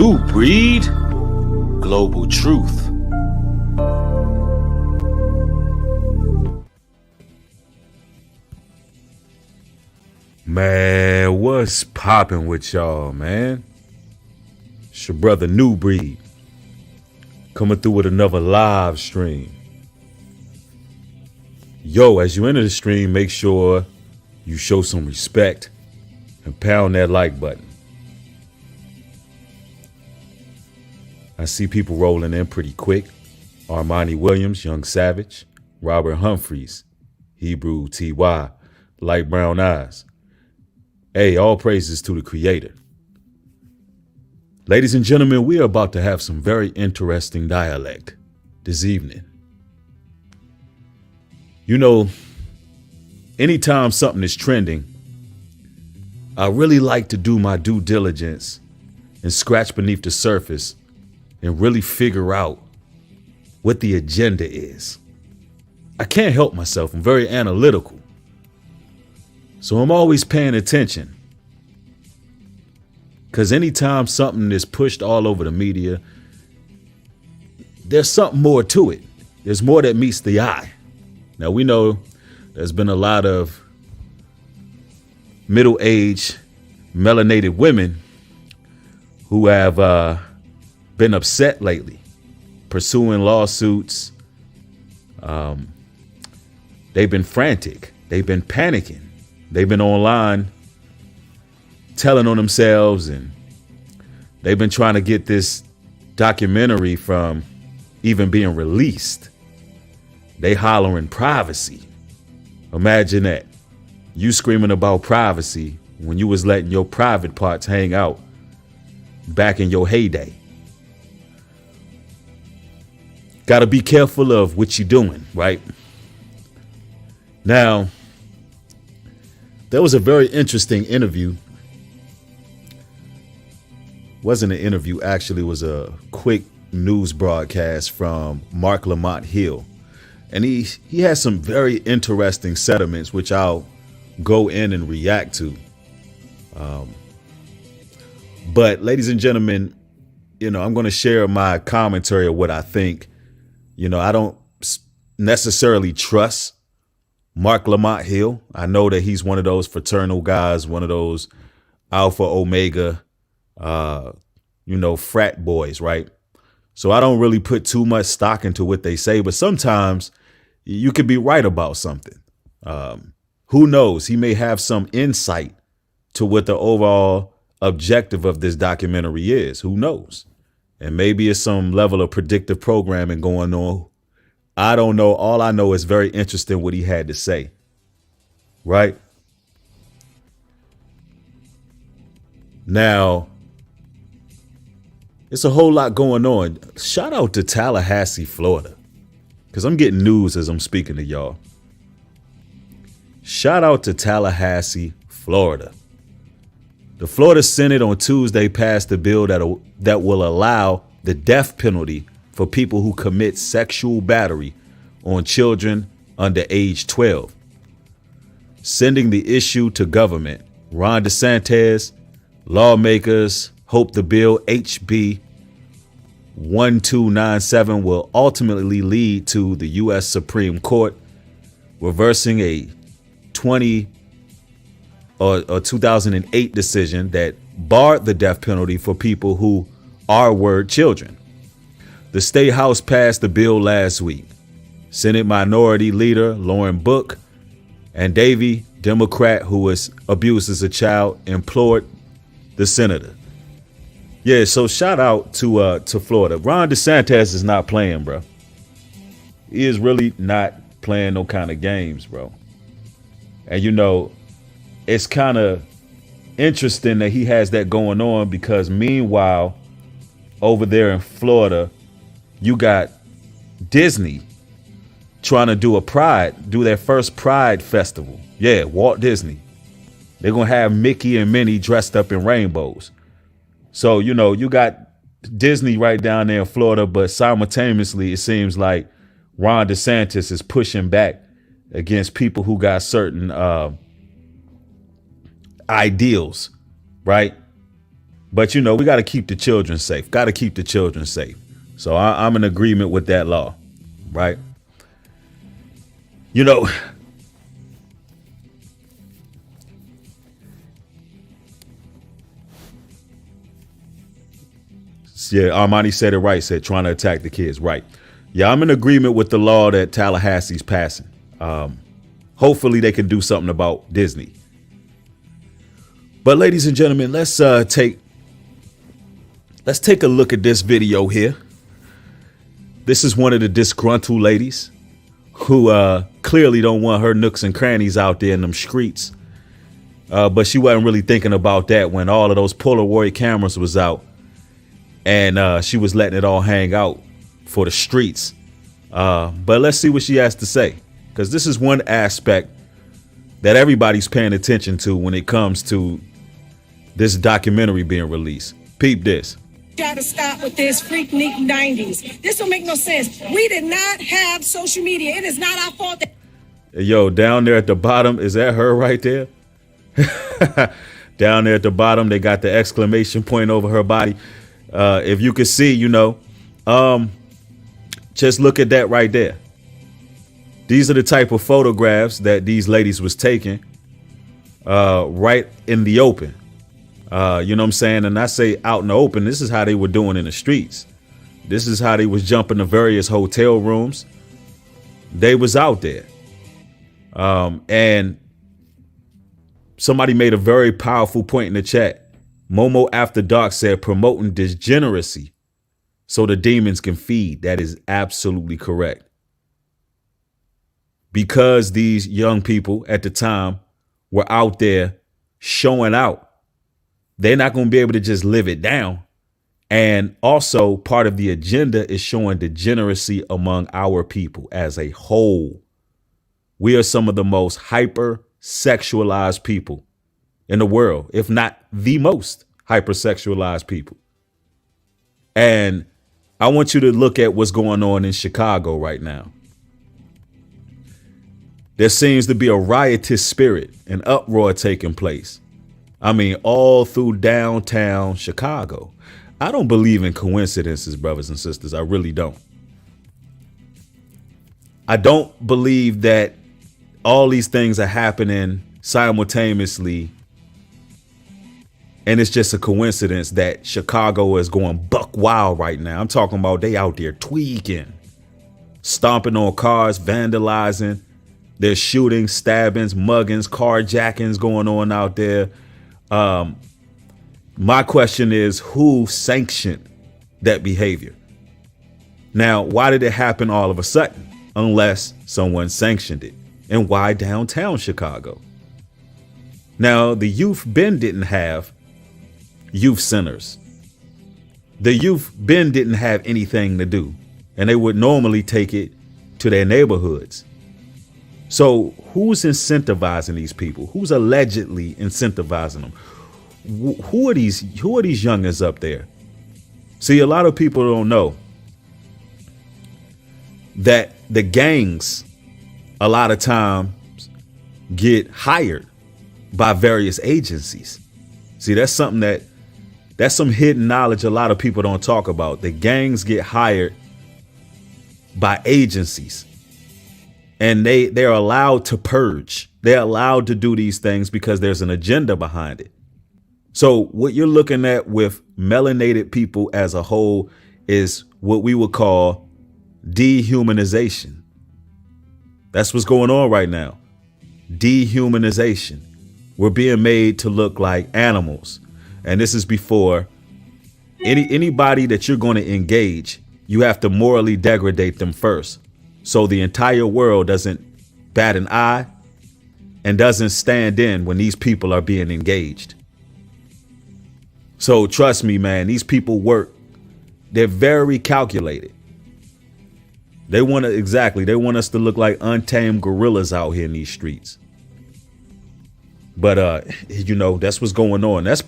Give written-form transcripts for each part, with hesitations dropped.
New breed, global truth. Man, what's poppin' with y'all, man? It's your brother New Breed coming through with another live stream. Yo, as you enter the stream, make sure you show some respect and pound that like button. I see people rolling in pretty quick. Armani Williams, Young Savage, Robert Humphreys, Hebrew T.Y., Light Brown Eyes. Hey, all praises to the Creator. Ladies and gentlemen, we are about to have some very interesting dialect this evening. You know, anytime something is trending, I really like to do my due diligence and scratch beneath the surface and really figure out what the agenda is. I can't help myself. I'm very analytical. So I'm always paying attention. Because anytime something is pushed all over the media, there's something more to it. There's more that meets the eye. Now, we know there's been a lot of middle-aged, melanated women who have been upset lately, pursuing lawsuits. They've been frantic. They've been panicking. They've been online telling on themselves, and they've been trying to get this documentary from even being released. They hollering privacy. Imagine that. You screaming about privacy when you was letting your private parts hang out back in your heyday. Got to be careful of what you're doing, right? Now, there was a very interesting interview. Wasn't an interview, actually, it was a quick news broadcast from Mark Lamont Hill. And he has some very interesting sentiments, which I'll go in and react to. But ladies and gentlemen, I'm going to share my commentary of what I think. I don't necessarily trust Mark Lamont Hill. I know that he's one of those fraternal guys, one of those alpha omega, frat boys, right? So I don't really put too much stock into what they say, but sometimes you could be right about something. Who knows? He may have some insight to what the overall objective of this documentary is. Who knows? And maybe it's some level of predictive programming going on. I don't know. All I know is very interesting what he had to say. Right? Now, it's a whole lot going on. Shout out to Tallahassee, Florida, because I'm getting news as I'm speaking to y'all. Shout out to Tallahassee, Florida. The Florida Senate on Tuesday passed a bill that will allow the death penalty for people who commit sexual battery on children under age 12. Sending the issue to government, Ron DeSantis, lawmakers hope the bill HB 1297 will ultimately lead to the U.S. Supreme Court reversing a 2008 decision that barred the death penalty for people who are word children. The state house passed the bill last week. Senate Minority Leader Lauren Book and Davey, Democrat who abused as a child, implored the senator. Yeah, so shout out to Florida. Ron DeSantis is not playing, bro. He is really not playing no kind of games, bro. And it's kind of interesting that he has that going on, because meanwhile, over there in Florida, you got Disney trying to do their first Pride festival. Yeah, Walt Disney. They're going to have Mickey and Minnie dressed up in rainbows. So, you got Disney right down there in Florida, but simultaneously, it seems like Ron DeSantis is pushing back against people who got certain ideals, right? But, you know, we got to keep the children safe. Got to keep the children safe. So I'm in agreement with that law. Right. You know, yeah, Armani said it right, said trying to attack the kids. Right. Yeah, I'm in agreement with the law that Tallahassee's passing. Hopefully they can do something about Disney. But ladies and gentlemen, let's take a look at this video here. This is one of the disgruntled ladies who clearly don't want her nooks and crannies out there in them streets. But she wasn't really thinking about that when all of those Polaroid cameras was out and she was letting it all hang out for the streets. But let's see what she has to say, because this is one aspect that everybody's paying attention to when it comes to this documentary being released. Peep this. Got to stop with this Freaknik 90s. This don't make no sense. We did not have social media. It is not our fault that. Yo, down there at the bottom, is that her right there? Down there at the bottom, they got the exclamation point over her body. If you could see, you know, just look at that right there. These are the type of photographs that these ladies was taking right in the open. You know what I'm saying? And I say out in the open, this is how they were doing in the streets. This is how they was jumping to various hotel rooms. They was out there. And somebody made a very powerful point in the chat. Momo After Dark said promoting degeneracy so the demons can feed. That is absolutely correct. Because these young people at the time were out there showing out, they're not going to be able to just live it down. And also part of the agenda is showing degeneracy among our people as a whole. We are some of the most hyper-sexualized people in the world, if not the most hyper-sexualized people. And I want you to look at what's going on in Chicago right now. There seems to be a riotous spirit, an uproar taking place. I mean, all through downtown Chicago. I don't believe in coincidences, brothers and sisters. I really don't. I don't believe that all these things are happening simultaneously. And it's just a coincidence that Chicago is going buck wild right now. I'm talking about they out there tweaking, stomping on cars, vandalizing. There's shooting, stabbings, muggings, carjackings going on out there. My question is, who sanctioned that behavior? Now, why did it happen all of a sudden? Unless someone sanctioned it. And why downtown Chicago? Now, the youth Ben didn't have youth centers. The youth Ben didn't have anything to do, and they would normally take it to their neighborhoods. So who's incentivizing these people? Who's allegedly incentivizing them? Who are these youngins up there? See, a lot of people don't know that the gangs a lot of times get hired by various agencies. See, that's something that's some hidden knowledge a lot of people don't talk about. The gangs get hired by agencies. And they're allowed to purge. They're allowed to do these things because there's an agenda behind it. So what you're looking at with melanated people as a whole is what we would call dehumanization. That's what's going on right now. Dehumanization. We're being made to look like animals. And this is before anybody that you're going to engage, you have to morally degrade them first. So the entire world doesn't bat an eye and doesn't stand in when these people are being engaged. So trust me, man, these people work. They're very calculated. They want us to look like untamed gorillas out here in these streets. But, you know, that's what's going on. That's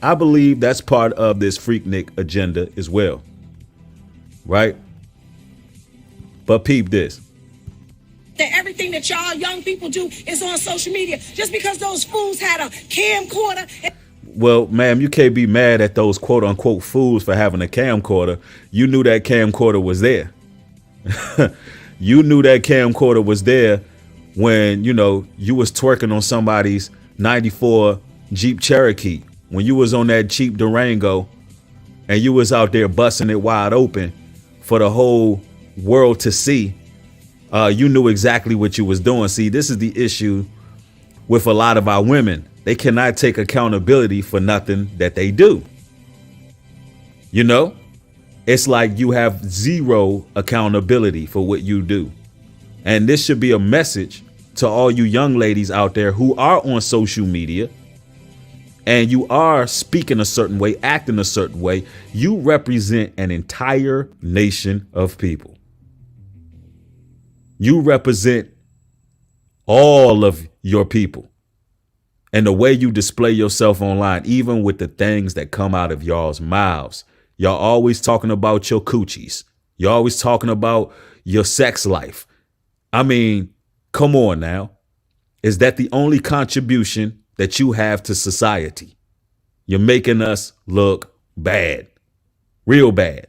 I believe that's part of this Freaknik agenda as well. Right. But peep this. That everything that y'all young people do is on social media. Just because those fools had a camcorder. Well, ma'am, you can't be mad at those quote unquote fools for having a camcorder. You knew that camcorder was there. You knew that camcorder was there when, you was twerking on somebody's 94 Jeep Cherokee, when you was on that cheap Durango and you was out there busting it wide open for the whole world to see. You knew exactly what you was doing. See, this is the issue with a lot of our women. They cannot take accountability for nothing that they do. It's like you have zero accountability for what you do. And this should be a message to all you young ladies out there who are on social media and you are speaking a certain way, acting a certain way. You represent an entire nation of people. You represent all of your people. And the way you display yourself online, even with the things that come out of y'all's mouths, y'all always talking about your coochies. You're always talking about your sex life. I mean, come on now. Is that the only contribution that you have to society? You're making us look bad, real bad.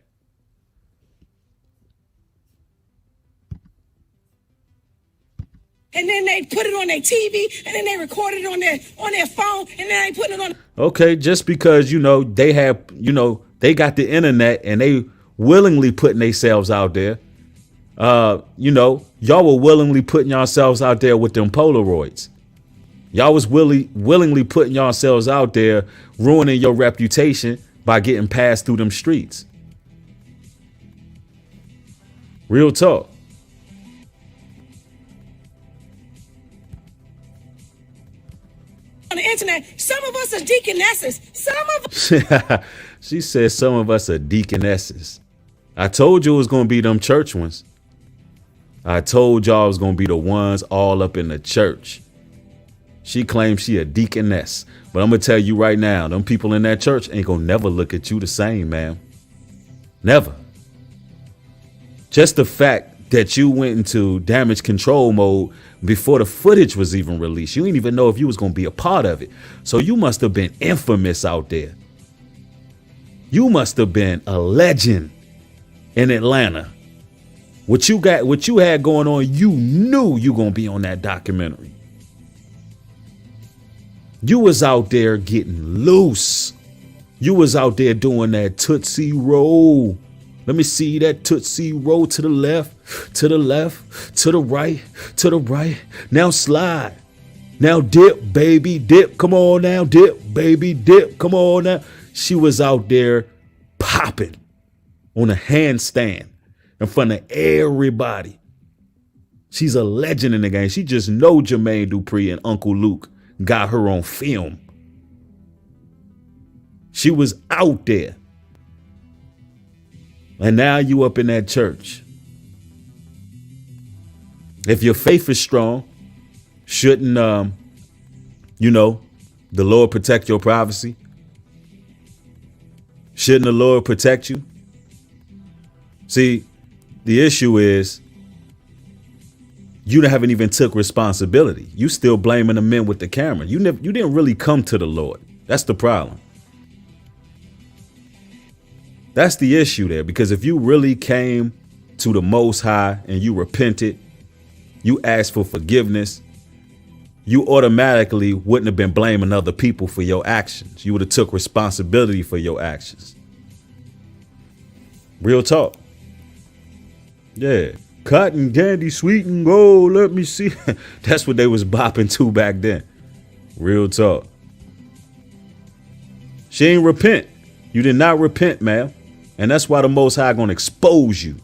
And then they put it on their TV, and then they record it on their phone, and then they put it on. Okay, just because they have they got the internet and they willingly putting themselves out there. Y'all were willingly putting yourselves out there with them Polaroids. Y'all was willingly putting yourselves out there, ruining your reputation by getting passed through them streets. Real talk. On the internet, some of us are deaconesses. She said some of us are deaconesses. I told you it was going to be them church ones. I told y'all it was going to be the ones all up in the church. She claims she a deaconess. But I'm going to tell you right now, them people in that church ain't going to never look at you the same, man. Never. Just the fact that you went into damage control mode before the footage was even released. You didn't even know if you was going to be a part of it. So you must have been infamous out there. You must have been a legend in Atlanta. What you had going on, you knew you going to be on that documentary. You was out there getting loose. You was out there doing that Tootsie Roll. Let me see that Tootsie Roll to the left, to the left, to the right, to the right. Now slide. Now dip, baby, dip. Come on now, dip, baby, dip. Come on now. She was out there popping on a handstand in front of everybody. She's a legend in the game. She just know Jermaine Dupri and Uncle Luke got her on film. She was out there. And now you up in that church. If your faith is strong, shouldn't, the Lord protect your privacy? Shouldn't the Lord protect you? See, the issue is you haven't even took responsibility. You still blaming the men with the camera. You didn't really come to the Lord. That's the problem. That's the issue there, because if you really came to the Most High and you repented, you asked for forgiveness, you automatically wouldn't have been blaming other people for your actions. You would have took responsibility for your actions. Real talk. Yeah. Cotton candy, sweet and gold. Let me see. That's what they was bopping to back then. Real talk. She ain't repent. You did not repent, ma'am. And that's why the Most High gonna expose you.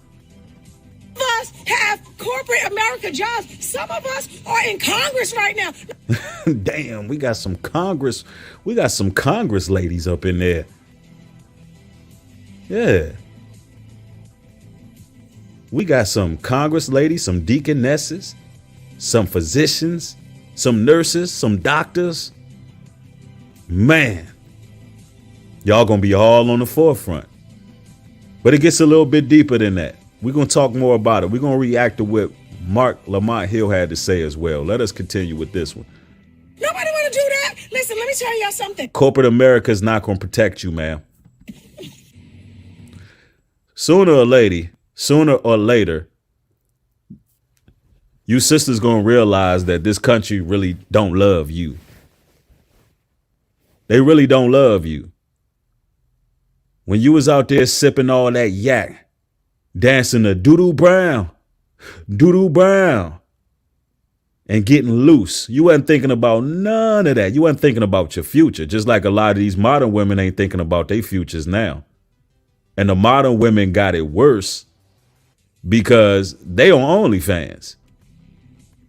Some of us have corporate America jobs. Some of us are in Congress right now. Damn, we got some Congress ladies up in there. Yeah. We got some Congress ladies, some deaconesses, some physicians, some nurses, some doctors. Man, y'all gonna be all on the forefront. But it gets a little bit deeper than that. We're going to talk more about it. We're going to react to what Mark Lamont Hill had to say as well. Let us continue with this one. Nobody want to do that. Listen, let me tell y'all something. Corporate America is not going to protect you, man. Sooner or later, you sisters going to realize that this country really don't love you. They really don't love you. When you was out there sipping all that yak, dancing to doo-doo brown, and getting loose, you wasn't thinking about none of that. You wasn't thinking about your future, just like a lot of these modern women ain't thinking about their futures now. And the modern women got it worse because they on OnlyFans.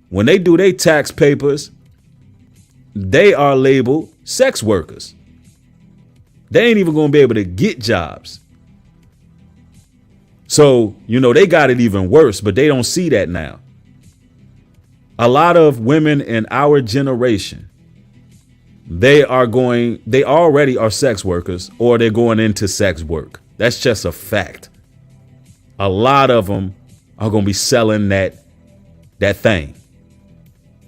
When they do their tax papers, they are labeled sex workers. They ain't even going to be able to get jobs. So, they got it even worse, but they don't see that now. A lot of women in our generation, they already are sex workers, or they're going into sex work. That's just a fact. A lot of them are going to be selling that thing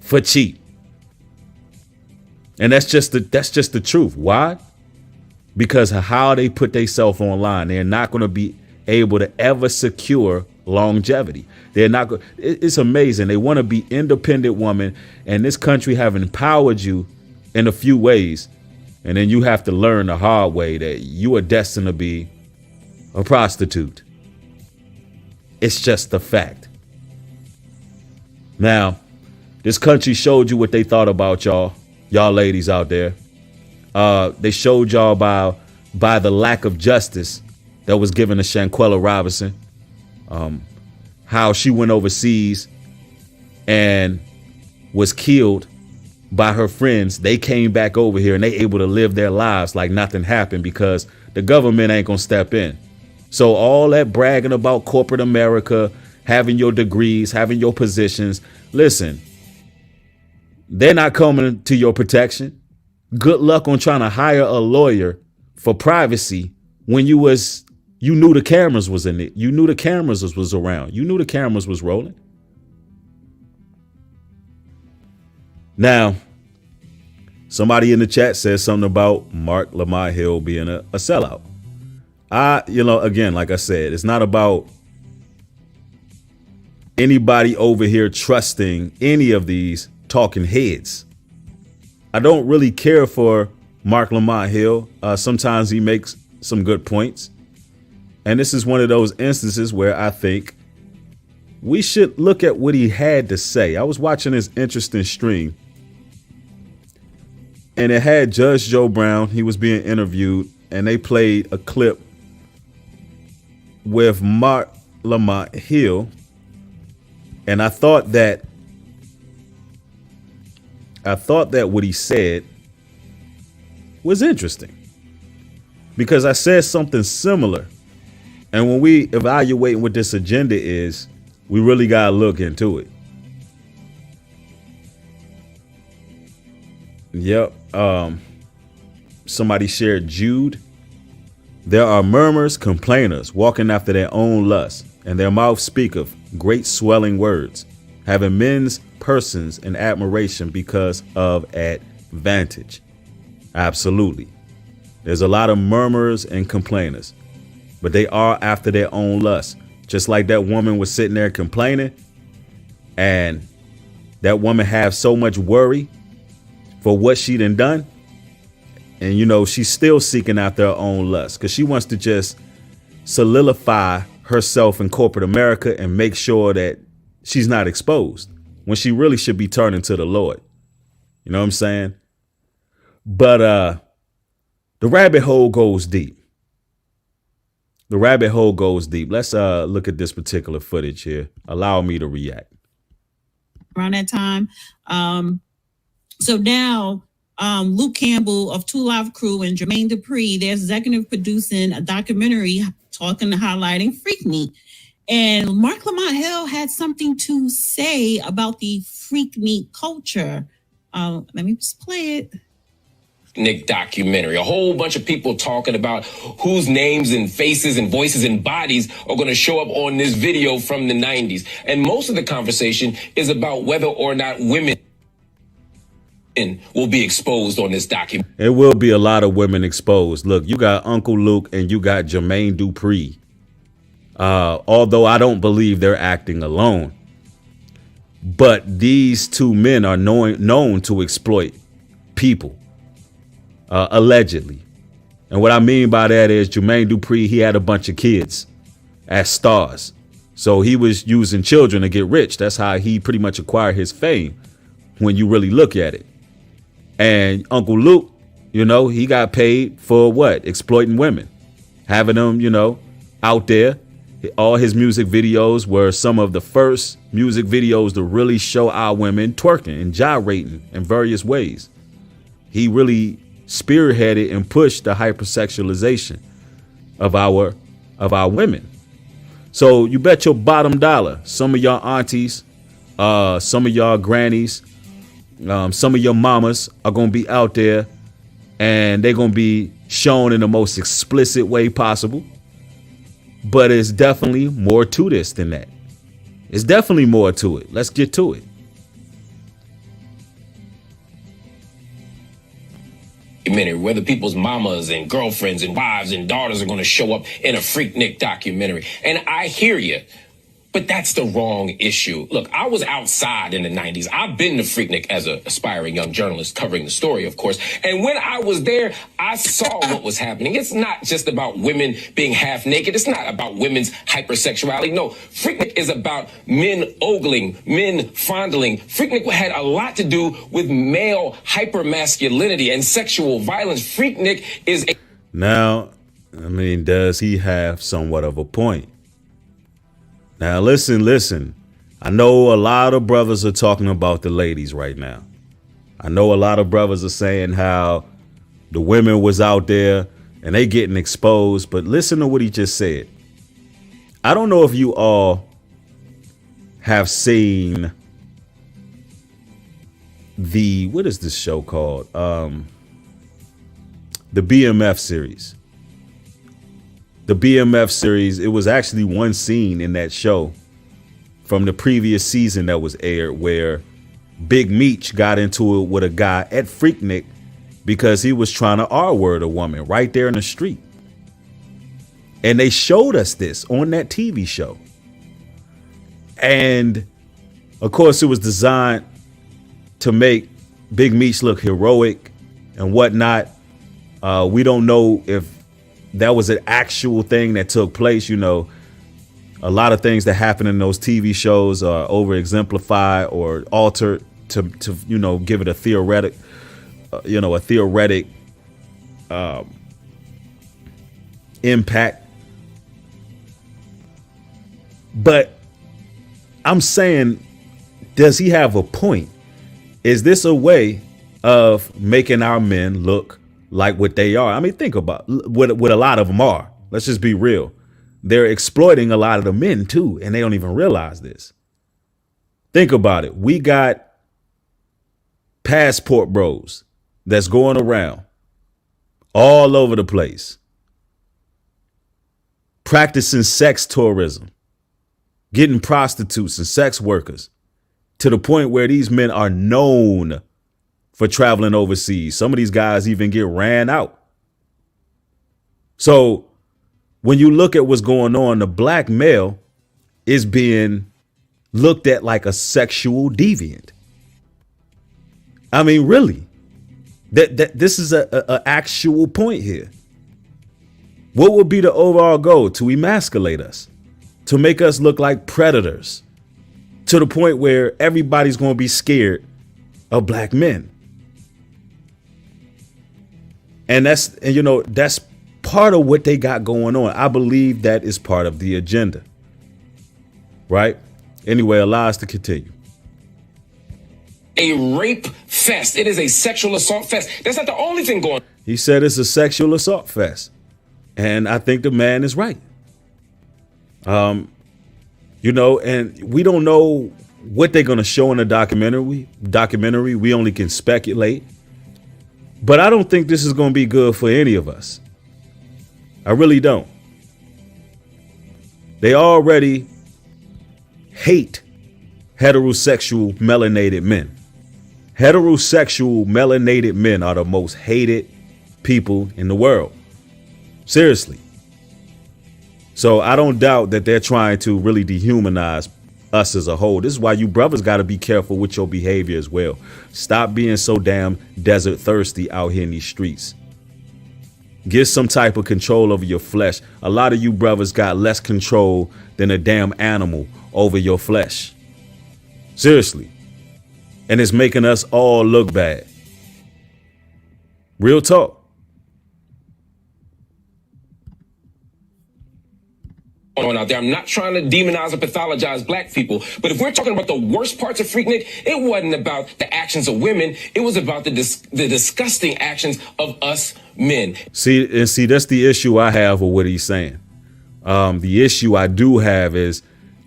for cheap. And that's just the truth. Why? Because of how they put themselves online. They're not going to be able to ever secure longevity. They're not going. It's amazing. They want to be independent woman, and this country have empowered you in a few ways, and then you have to learn the hard way that you are destined to be a prostitute. It's just a fact. Now, this country showed you what they thought about y'all ladies out there. They showed y'all by the lack of justice that was given to Shanquella Robinson. How she went overseas and was killed by her friends. They came back over here and they able to live their lives like nothing happened because the government ain't gonna step in. So all that bragging about corporate America, having your degrees, having your positions, listen, they're not coming to your protection. Good luck on trying to hire a lawyer for privacy when you knew the cameras was in it. You knew the cameras was around. You knew the cameras was rolling. Now, somebody in the chat says something about Mark Lamont Hill being a sellout. Again, like I said, it's not about anybody over here trusting any of these talking heads. I don't really care for Mark Lamont Hill. Sometimes he makes some good points. And this is one of those instances where I think we should look at what he had to say. I was watching this interesting stream, and it had Judge Joe Brown. He was being interviewed, and they played a clip with Mark Lamont Hill. And I thought that what he said was interesting because I said something similar. And when we evaluate what this agenda is, we really got to look into it. Yep. Somebody shared Jude. There are murmurers, complainers, walking after their own lust, and their mouth speaketh great swelling words, having men's persons in admiration because of advantage. Absolutely. There's a lot of murmurers and complainers, but they are after their own lust. Just like that woman was sitting there complaining, and that woman have so much worry for what she done. And, she's still seeking after her own lust because she wants to just solidify herself in corporate America and make sure that she's not exposed when she really should be turning to the Lord. You know what I'm saying? But the rabbit hole goes deep. The rabbit hole goes deep. Let's look at this particular footage here. Allow me to react. Around that time. So now Luke Campbell of Two Live Crew and Jermaine Dupri, they're executive producing a documentary highlighting Freaknik. And Mark Lamont Hill had something to say about the Freaknik culture. Let me just play it. Nick documentary. A whole bunch of people talking about whose names and faces and voices and bodies are going to show up on this video from the 90s. And most of the conversation is about whether or not women. will be exposed on this document. It will be a lot of women exposed. Look, you got Uncle Luke and you got Jermaine Dupri. Although I don't believe they're acting alone. But these two men are known to exploit people, allegedly. And what I mean by that is Jermaine Dupri, he had a bunch of kids as stars. So he was using children to get rich. That's how he pretty much acquired his fame when you really look at it. And Uncle Luke, he got paid for what? Exploiting women, having them, out there. All his music videos were some of the first music videos to really show our women twerking and gyrating in various ways. He really spearheaded and pushed the hypersexualization of our women. So you bet your bottom dollar, some of y'all aunties, some of y'all grannies, some of your mamas are going to be out there and they're going to be shown in the most explicit way possible. But it's definitely more to this than that. It's definitely more to it. Let's get to it. Whether people's mamas and girlfriends and wives and daughters are going to show up in a Freaknik documentary. And I hear you. But that's the wrong issue. Look, I was outside in the 90s. I've been to Freaknik as an aspiring young journalist covering the story, of course. And when I was there, I saw what was happening. It's not just about women being half naked. It's not about women's hypersexuality. No, Freaknik is about men ogling, men fondling. Freaknik had a lot to do with male hypermasculinity and sexual violence. Freaknik is a... Now, does he have somewhat of a point? Now, listen. I know a lot of brothers are talking about the ladies right now. I know a lot of brothers are saying how the women was out there and they getting exposed. But listen to what he just said. I don't know if you all have seen what is this show called? The BMF series. The BMF series, it was actually one scene in that show from the previous season that was aired where Big Meech got into it with a guy at Freaknik because he was trying to R-word a woman right there in the street. And they showed us this on that TV show. And of course, it was designed to make Big Meech look heroic and whatnot. We don't know if that was an actual thing that took place. A lot of things that happen in those TV shows are over exemplified or altered to give it a theoretic impact. But I'm saying, does he have a point? Is this a way of making our men look like what they are? Think about what a lot of them are. Let's just be real. They're exploiting a lot of the men too, and they don't even realize this. Think about it. We got passport bros that's going around all over the place, practicing sex tourism, getting prostitutes and sex workers to the point where these men are known for traveling overseas. Some of these guys even get ran out. So when you look at what's going on, the black male is being looked at like a sexual deviant. Really, this is a actual point here. What would be the overall goal? To emasculate us, to make us look like predators, to the point where everybody's going to be scared of black men. And that's part of what they got going on. I believe that is part of the agenda. Right? Anyway, allow us to continue. A rape fest. It is a sexual assault fest. That's not the only thing going on. He said it's a sexual assault fest. And I think the man is right. And we don't know what they're going to show in the documentary. We only can speculate. But I don't think this is going to be good for any of us. I really don't. They already hate heterosexual melanated men. Heterosexual melanated men are the most hated people in the world. Seriously. So I don't doubt that they're trying to really dehumanize us as a whole. This is why you brothers got to be careful with your behavior as well. Stop being so damn desert thirsty out here in these streets. Get some type of control over your flesh. A lot of you brothers got less control than a damn animal over your flesh. Seriously. And it's making us all look bad. Real talk. On out there. I'm not trying to demonize or pathologize black people, but if we're talking about the worst parts of Freaknik, it wasn't about the actions of women. It was about the disgusting actions of us men. See, that's the issue I have with what he's saying. The issue I do have is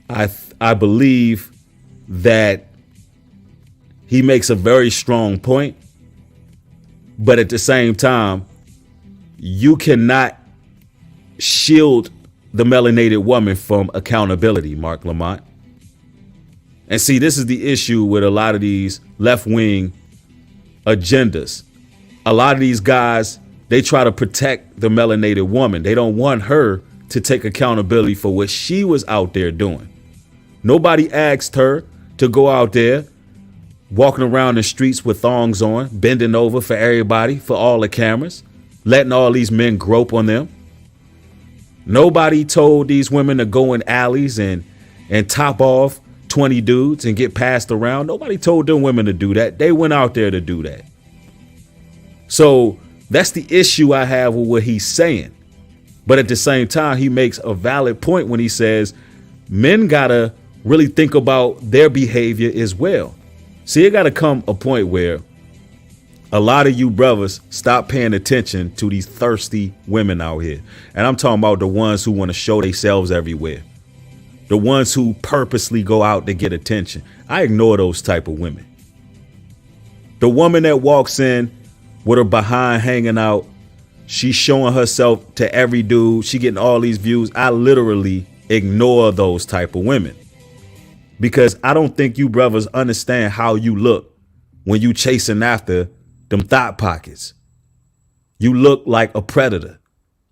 I believe that he makes a very strong point, but at the same time, you cannot shield the melanated woman from accountability, Mark Lamont. And see, this is the issue with a lot of these left-wing agendas. A lot of these guys, they try to protect the melanated woman. They don't want her to take accountability for what she was out there doing. Nobody asked her to go out there walking around the streets with thongs on, bending over for everybody, for all the cameras, letting all these men grope on them. Nobody told these women to go in alleys and top off 20 dudes and get passed around. Nobody told them women to do that. They went out there to do that. So that's the issue I have with what he's saying. But at the same time, he makes a valid point when he says men gotta really think about their behavior as well. See, it gotta come a point where a lot of you brothers stop paying attention to these thirsty women out here. And I'm talking about the ones who want to show themselves everywhere. The ones who purposely go out to get attention. I ignore those type of women. The woman that walks in with her behind hanging out, she's showing herself to every dude. She getting all these views. I literally ignore those type of women because I don't think you brothers understand how you look when you chasing after them thought pockets. You look like a predator.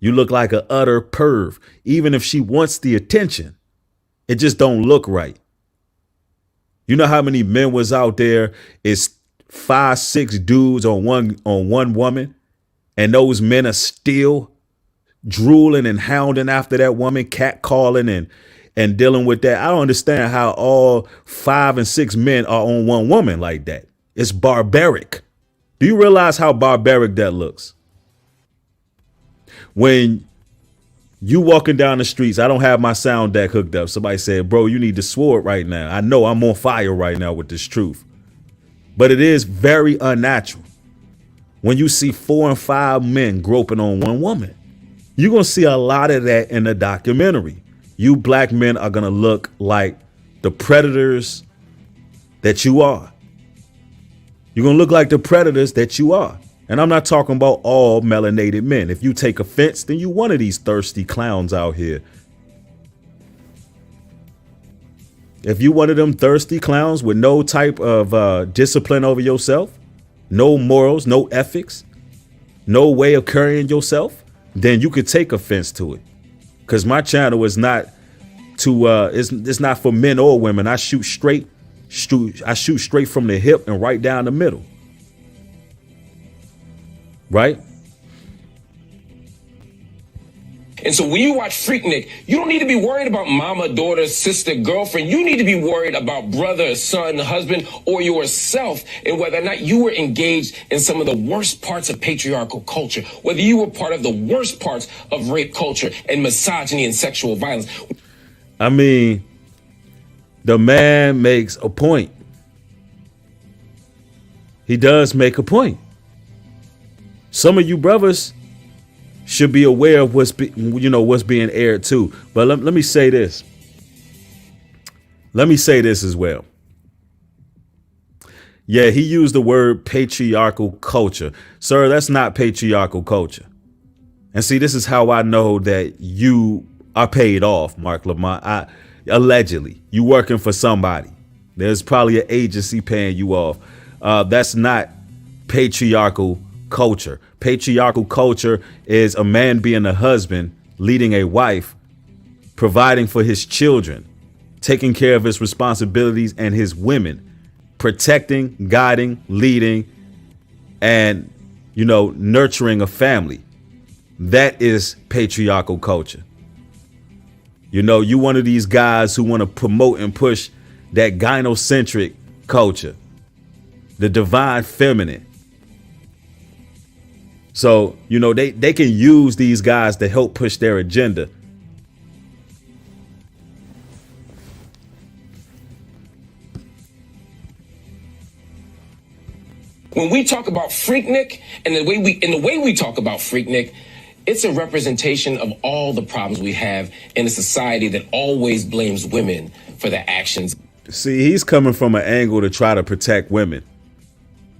You look like an utter perv. Even if she wants the attention, it just don't look right. You know how many men was out there? It's 5, 6 dudes on one woman, and those men are still drooling and hounding after that woman, catcalling and dealing with that. I don't understand how all 5 and 6 men are on one woman like that. It's barbaric. Do you realize how barbaric that looks? When you walking down the streets, I don't have my sound deck hooked up. Somebody said, bro, you need the sword right now. I know I'm on fire right now with this truth. But it is very unnatural. When you see 4 and 5 men groping on one woman, you're going to see a lot of that in the documentary. You black men are going to look like the predators that you are. You're going to look like the predators that you are. And I'm not talking about all melanated men. If you take offense, then you one of these thirsty clowns out here. If you one of them thirsty clowns with no type of discipline over yourself, no morals, no ethics, no way of carrying yourself, then you could take offense to it. Because my channel is not it's not for men or women. I shoot straight from the hip and right down the middle. Right? And so when you watch Freaknik, you don't need to be worried about mama, daughter, sister, girlfriend. You need to be worried about brother, son, husband, or yourself, and whether or not you were engaged in some of the worst parts of patriarchal culture, whether you were part of the worst parts of rape culture and misogyny and sexual violence. I mean, the man makes a point. He does make a point. Some of you brothers should be aware of what's being aired too. But let me say this. Let me say this as well. Yeah, he used the word patriarchal culture. Sir, that's not patriarchal culture. And see, this is how I know that you are paid off, Mark Lamont. Allegedly, you working for somebody. There's probably an agency paying you off. That's not patriarchal culture. Patriarchal culture is a man being a husband, leading a wife, providing for his children, taking care of his responsibilities and his women, protecting, guiding, leading, and, nurturing a family. That is patriarchal culture. You one of these guys who want to promote and push that gynocentric culture, the divine feminine. So, they can use these guys to help push their agenda. When we talk about Freaknik and the way we talk about Freaknik, it's a representation of all the problems we have in a society that always blames women for their actions. See, he's coming from an angle to try to protect women.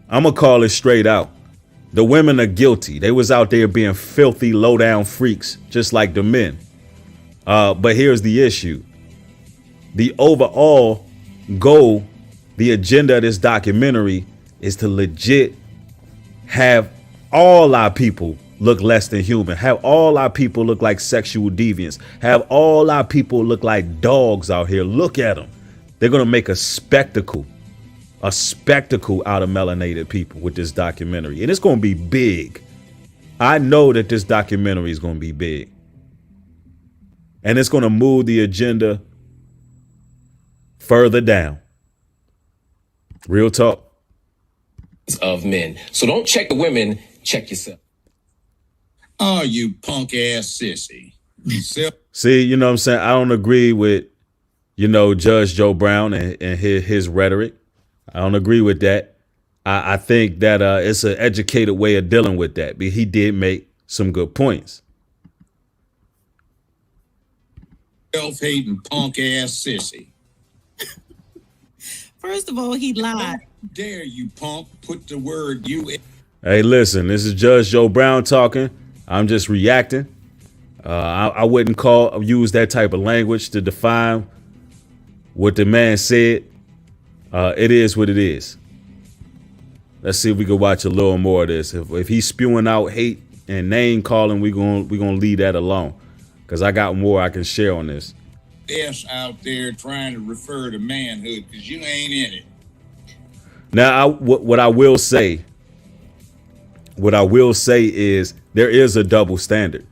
I'm going to call it straight out. The women are guilty. They was out there being filthy, low down freaks, just like the men. But here's the issue. The overall goal, the agenda of this documentary is to legit have all our people look less than human, have all our people look like sexual deviants, have all our people look like dogs out here. Look at them. They're going to make a spectacle out of melanated people with this documentary. And it's going to be big. I know that this documentary is going to be big. And it's going to move the agenda further down. Real talk. Of men. So don't check the women, check yourself. Oh, you punk ass sissy. See, you know what I'm saying? I don't agree with, Judge Joe Brown and his rhetoric. I don't agree with that. I think that it's an educated way of dealing with that. But he did make some good points. Self-hating punk ass sissy. First of all, he lied. Dare you, punk, put the word you in. Hey, listen, this is Judge Joe Brown talking. I'm just reacting. I wouldn't use that type of language to define what the man said. It is what it is. Let's see if we can watch a little more of this. If he's spewing out hate and name calling, we're gonna leave that alone, because I got more I can share on this. Ass out there trying to refer to manhood because you ain't in it. Now, what I will say is there is a double standard.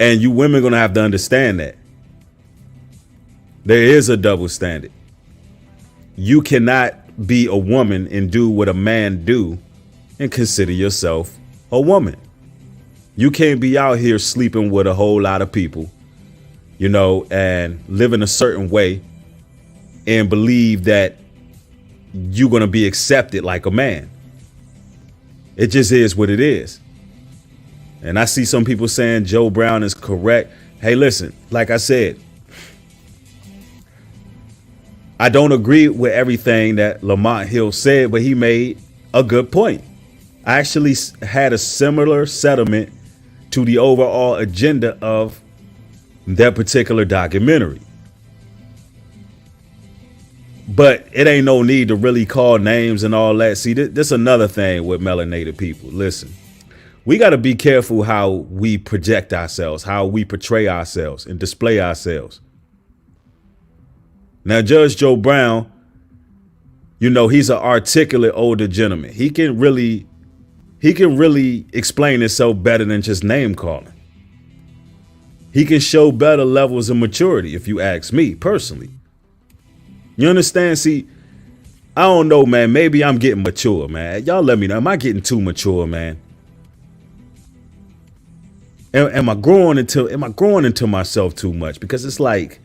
And you women going to have to understand that. There is a double standard. You cannot be a woman and do what a man do and consider yourself a woman. You can't be out here sleeping with a whole lot of people, and living a certain way and believe that you're going to be accepted like a man. It just is what it is. And I see some people saying Joe Brown is correct. Hey, listen, like I said, I don't agree with everything that Lamont Hill said, but he made a good point. I actually had a similar sentiment to the overall agenda of that particular documentary. But it ain't no need to really call names and all that. See, this another thing with melanated people. Listen, we got to be careful how we project ourselves, how we portray ourselves and display ourselves. Now, Judge Joe Brown, he's an articulate older gentleman. He can really explain himself better than just name calling. He can show better levels of maturity, if you ask me personally. You understand? See, I don't know, man. Maybe I'm getting mature, man. Y'all let me know. Am I getting too mature, man? Am I growing into myself too much? Because it's like,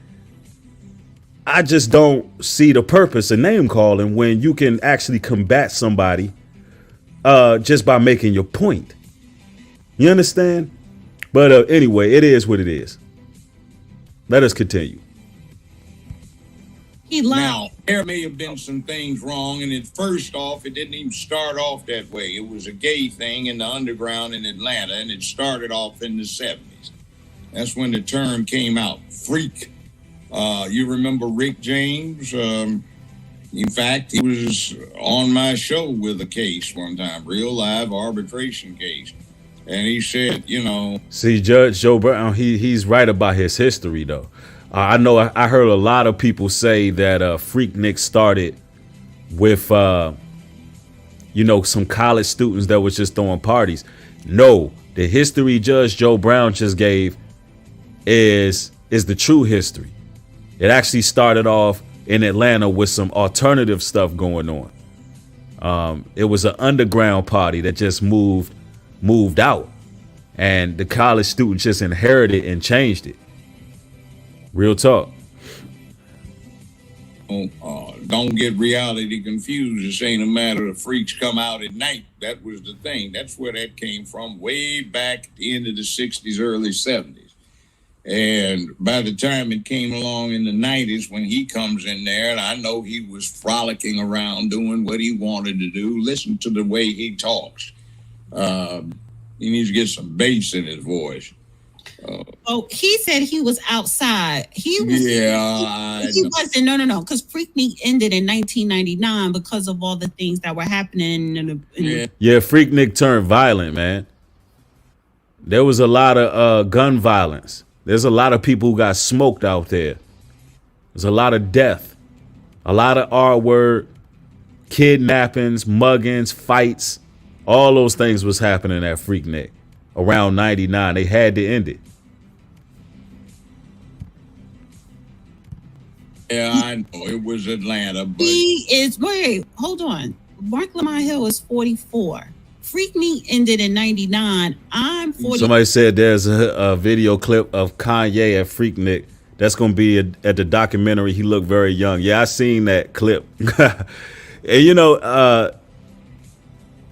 I just don't see the purpose of name calling when you can actually combat somebody just by making your point. You understand? But anyway, it is what it is. Let us continue. He lied. Now, there may have been some things wrong, and first off, it didn't even start off that way. It was a gay thing in the underground in Atlanta, and it started off in the 70s. That's when the term came out, freak. You remember Rick James? In fact, he was on my show with a case one time, real live arbitration case. And he said, you know. See, Judge Joe Brown, he's right about his history, though. I know I heard a lot of people say that Freaknik started with, some college students that was just throwing parties. No, the history Judge Joe Brown just gave is the true history. It actually started off in Atlanta with some alternative stuff going on. It was an underground party that just moved out, and the college students just inherited and changed it. Real talk. Don't get reality confused. This ain't a matter of freaks come out at night. That was the thing. That's where that came from, way back at the end of the 60s, early 70s. And by the time it came along in the 90s, when he comes in there, and I know he was frolicking around doing what he wanted to do, listen to the way he talks. He needs to get some bass in his voice. He said he was outside. He wasn't. No. Because Freaknik ended in 1999 because of all the things that were happening. Freaknik turned violent, man. There was a lot of gun violence. There's a lot of people who got smoked out there. There's a lot of death, a lot of R-word, kidnappings, muggings, fights. All those things was happening at Freaknik around 99. They had to end it. Yeah, I know it was Atlanta, but hold on. Mark Lamont Hill is 44. Freaknik ended in 99. I'm 40. Somebody said there's a video clip of Kanye at Freaknik. That's going to be at the documentary. He looked very young. Yeah, I seen that clip. And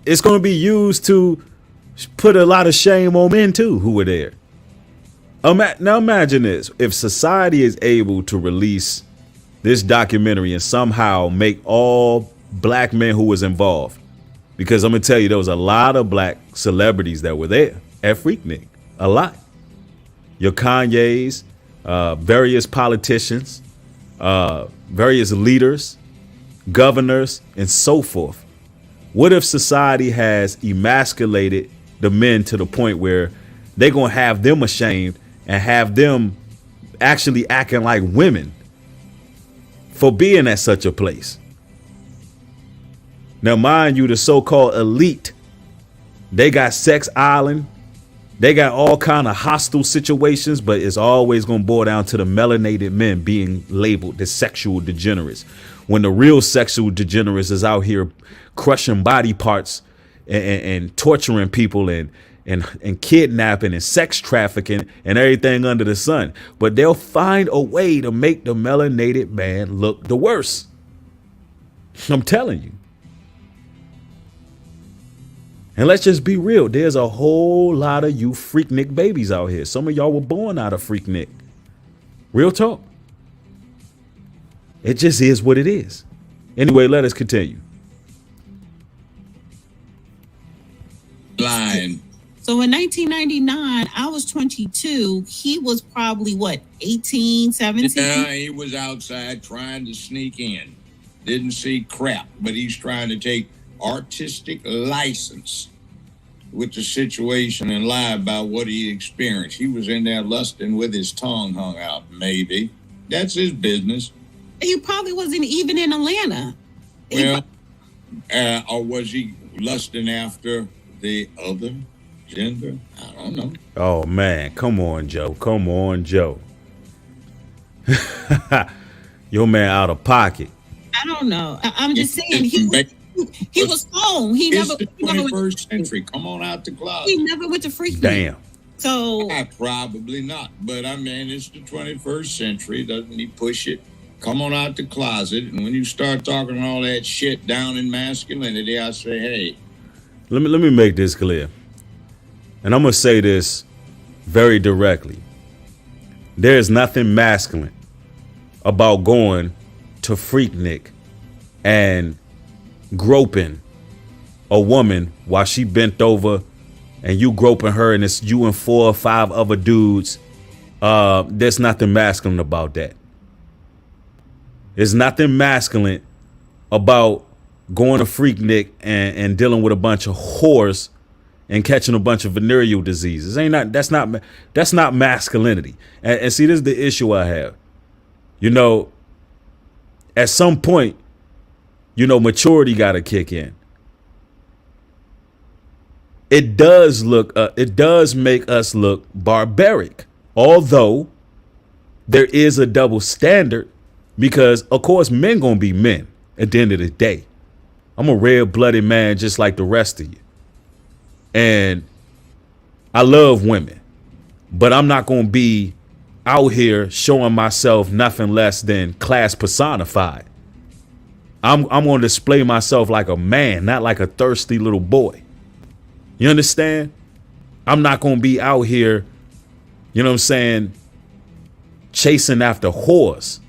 it's going to be used to put a lot of shame on men too who were there. Now imagine this. If society is able to release this documentary and somehow make all black men who was involved, because I'm going to tell you, there was a lot of black celebrities that were there at Freaknik. A lot. Your Kanye's, various politicians, various leaders, governors, and so forth. What if society has emasculated the men to the point where they're going to have them ashamed and have them actually acting like women for being at such a place? Now, mind you, the so-called elite, they got sex island. They got all kind of hostile situations, but it's always going to boil down to the melanated men being labeled the sexual degenerates, when the real sexual degenerates is out here crushing body parts and torturing people and kidnapping and sex trafficking and everything under the sun. But they'll find a way to make the melanated man look the worst. I'm telling you. And let's just be real. There's a whole lot of you Freaknik babies out here. Some of y'all were born out of Freaknik. Real talk. It just is what it is. Anyway, let us continue. Lying. So in 1999, I was 22. He was probably, 18, 17? Yeah, he was outside trying to sneak in. Didn't see crap, but he's trying to take artistic license with the situation and lie about what he experienced. He was in there lusting with his tongue hung out, maybe. That's his business. He probably wasn't even in Atlanta. Well, or was he lusting after the other gender? I don't know. Oh, man. Come on, Joe. Come on, Joe. Your man out of pocket. I don't know. I'm just saying he was home. It's the 21st century. Come on out the closet. He never went to Freaknik. Damn. So probably not. But I mean, it's the 21st century. Doesn't he push it? Come on out the closet. And when you start talking all that shit down in masculinity, I say, hey. Let me make this clear. And I'm going to say this very directly. There is nothing masculine about going to Freaknik and groping a woman while she bent over and you groping her and it's you and 4 or 5 other dudes. There's nothing masculine about that. There's nothing masculine about going to Freaknik and dealing with a bunch of whores and catching a bunch of venereal diseases. That's not masculinity. And see, this is the issue I have. You know, at some point, you know, maturity got to kick in. It does make us look barbaric, although there is a double standard, because of course men gonna be men at the end of the day. I'm a red-blooded man just like the rest of you. And I love women, but I'm not going to be out here showing myself nothing less than class personified. I'm going to display myself like a man, not like a thirsty little boy. You understand? I'm not going to be out here, you know what I'm saying, chasing after whores.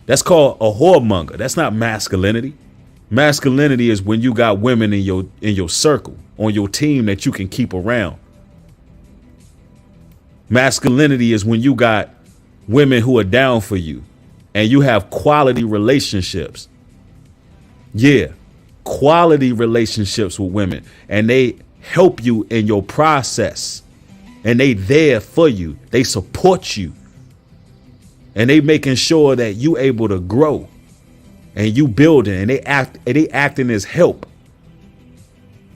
That's called a whoremonger. That's not masculinity. Masculinity is when you got women in your circle, on your team that you can keep around. Masculinity is when you got women who are down for you and you have quality relationships. Yeah, quality relationships with women, and they help you in your process, and they there for you. They support you, and they making sure that you able to grow. And you building, and they acting as help.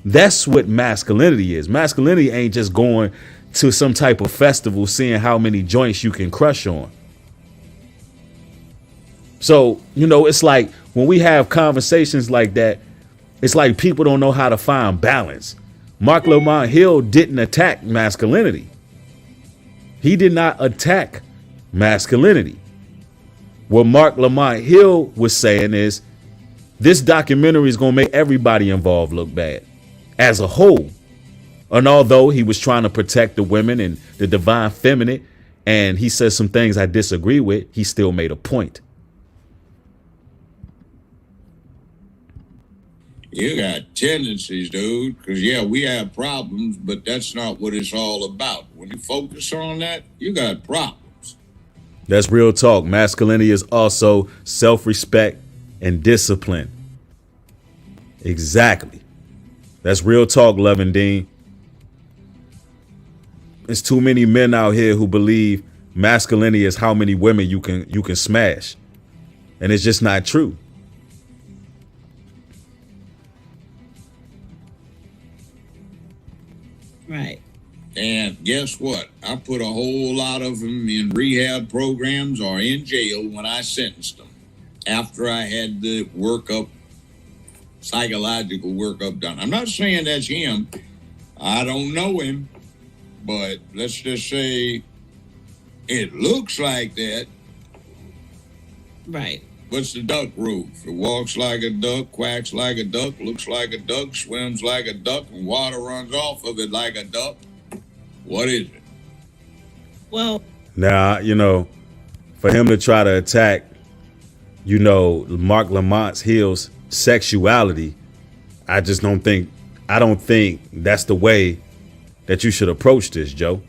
That's what masculinity is. Masculinity ain't just going to some type of festival, seeing how many joints you can crush on. So, you know, it's like when we have conversations like that, it's like people don't know how to find balance. Mark Lamont Hill didn't attack masculinity. He did not attack masculinity. What Mark Lamont Hill was saying is this documentary is going to make everybody involved look bad as a whole. And although he was trying to protect the women and the divine feminine, and he says some things I disagree with, he still made a point. You got tendencies, dude, because, yeah, we have problems, but that's not what it's all about. When you focus on that, you got problems. That's real talk. Masculinity is also self-respect and discipline. Exactly. That's real talk, Love and Dean. There's too many men out here who believe masculinity is how many women you can smash. And it's just not true. Right. And guess what? I put a whole lot of them in rehab programs or in jail when I sentenced them, after I had the workup, psychological workup done. I'm not saying that's him. I don't know him, but let's just say it looks like that. Right. What's the duck rule? It walks like a duck, quacks like a duck, looks like a duck, swims like a duck, and water runs off of it like a duck. What is it? Well, now, you know, for him to try to attack, you know, Mark Lamont Hill's sexuality, I don't think that's the way that you should approach this, Joe.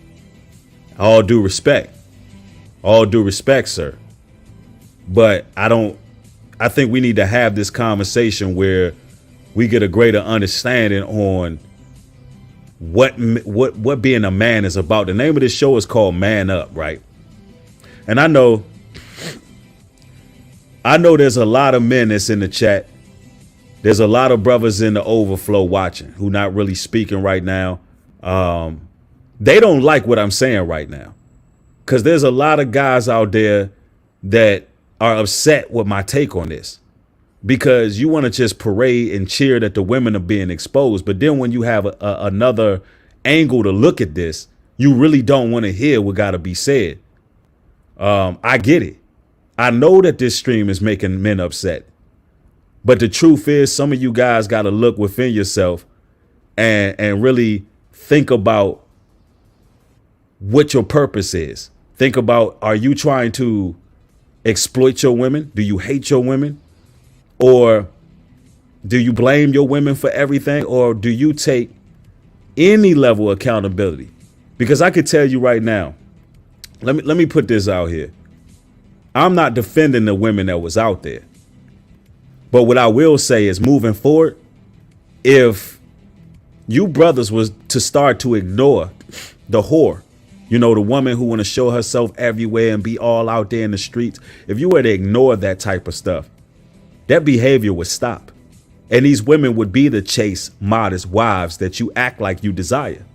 All due respect, sir. But I think we need to have this conversation where we get a greater understanding on what being a man is about. The name of this show is called Man Up, right? And I know there's a lot of men that's in the chat. There's a lot of brothers in the overflow watching who not really speaking right now. They don't like what I'm saying right now, because there's a lot of guys out there that are upset with my take on this, because you want to just parade and cheer that the women are being exposed. But then when you have another angle to look at this, you really don't want to hear what got to be said. I get it. I know that this stream is making men upset. But the truth is, some of you guys got to look within yourself and really think about what your purpose is. Think about, are you trying to exploit your women? Do you hate your women? Or do you blame your women for everything? Or do you take any level of accountability? Because I could tell you right now, let me put this out here. I'm not defending the women that was out there. But what I will say is, moving forward, if you brothers was to start to ignore the whore, you know, the woman who want to show herself everywhere and be all out there in the streets, if you were to ignore that type of stuff, that behavior would stop. And these women would be the chaste, modest wives that you act like you desire.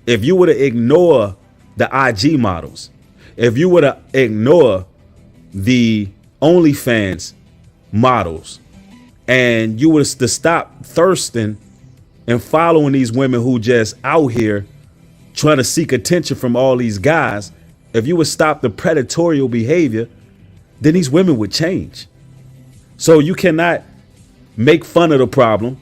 If you were to ignore the IG models, if you were to ignore the OnlyFans models, and you were to stop thirsting and following these women who just out here trying to seek attention from all these guys, if you would stop the predatory behavior, then these women would change. So you cannot make fun of the problem.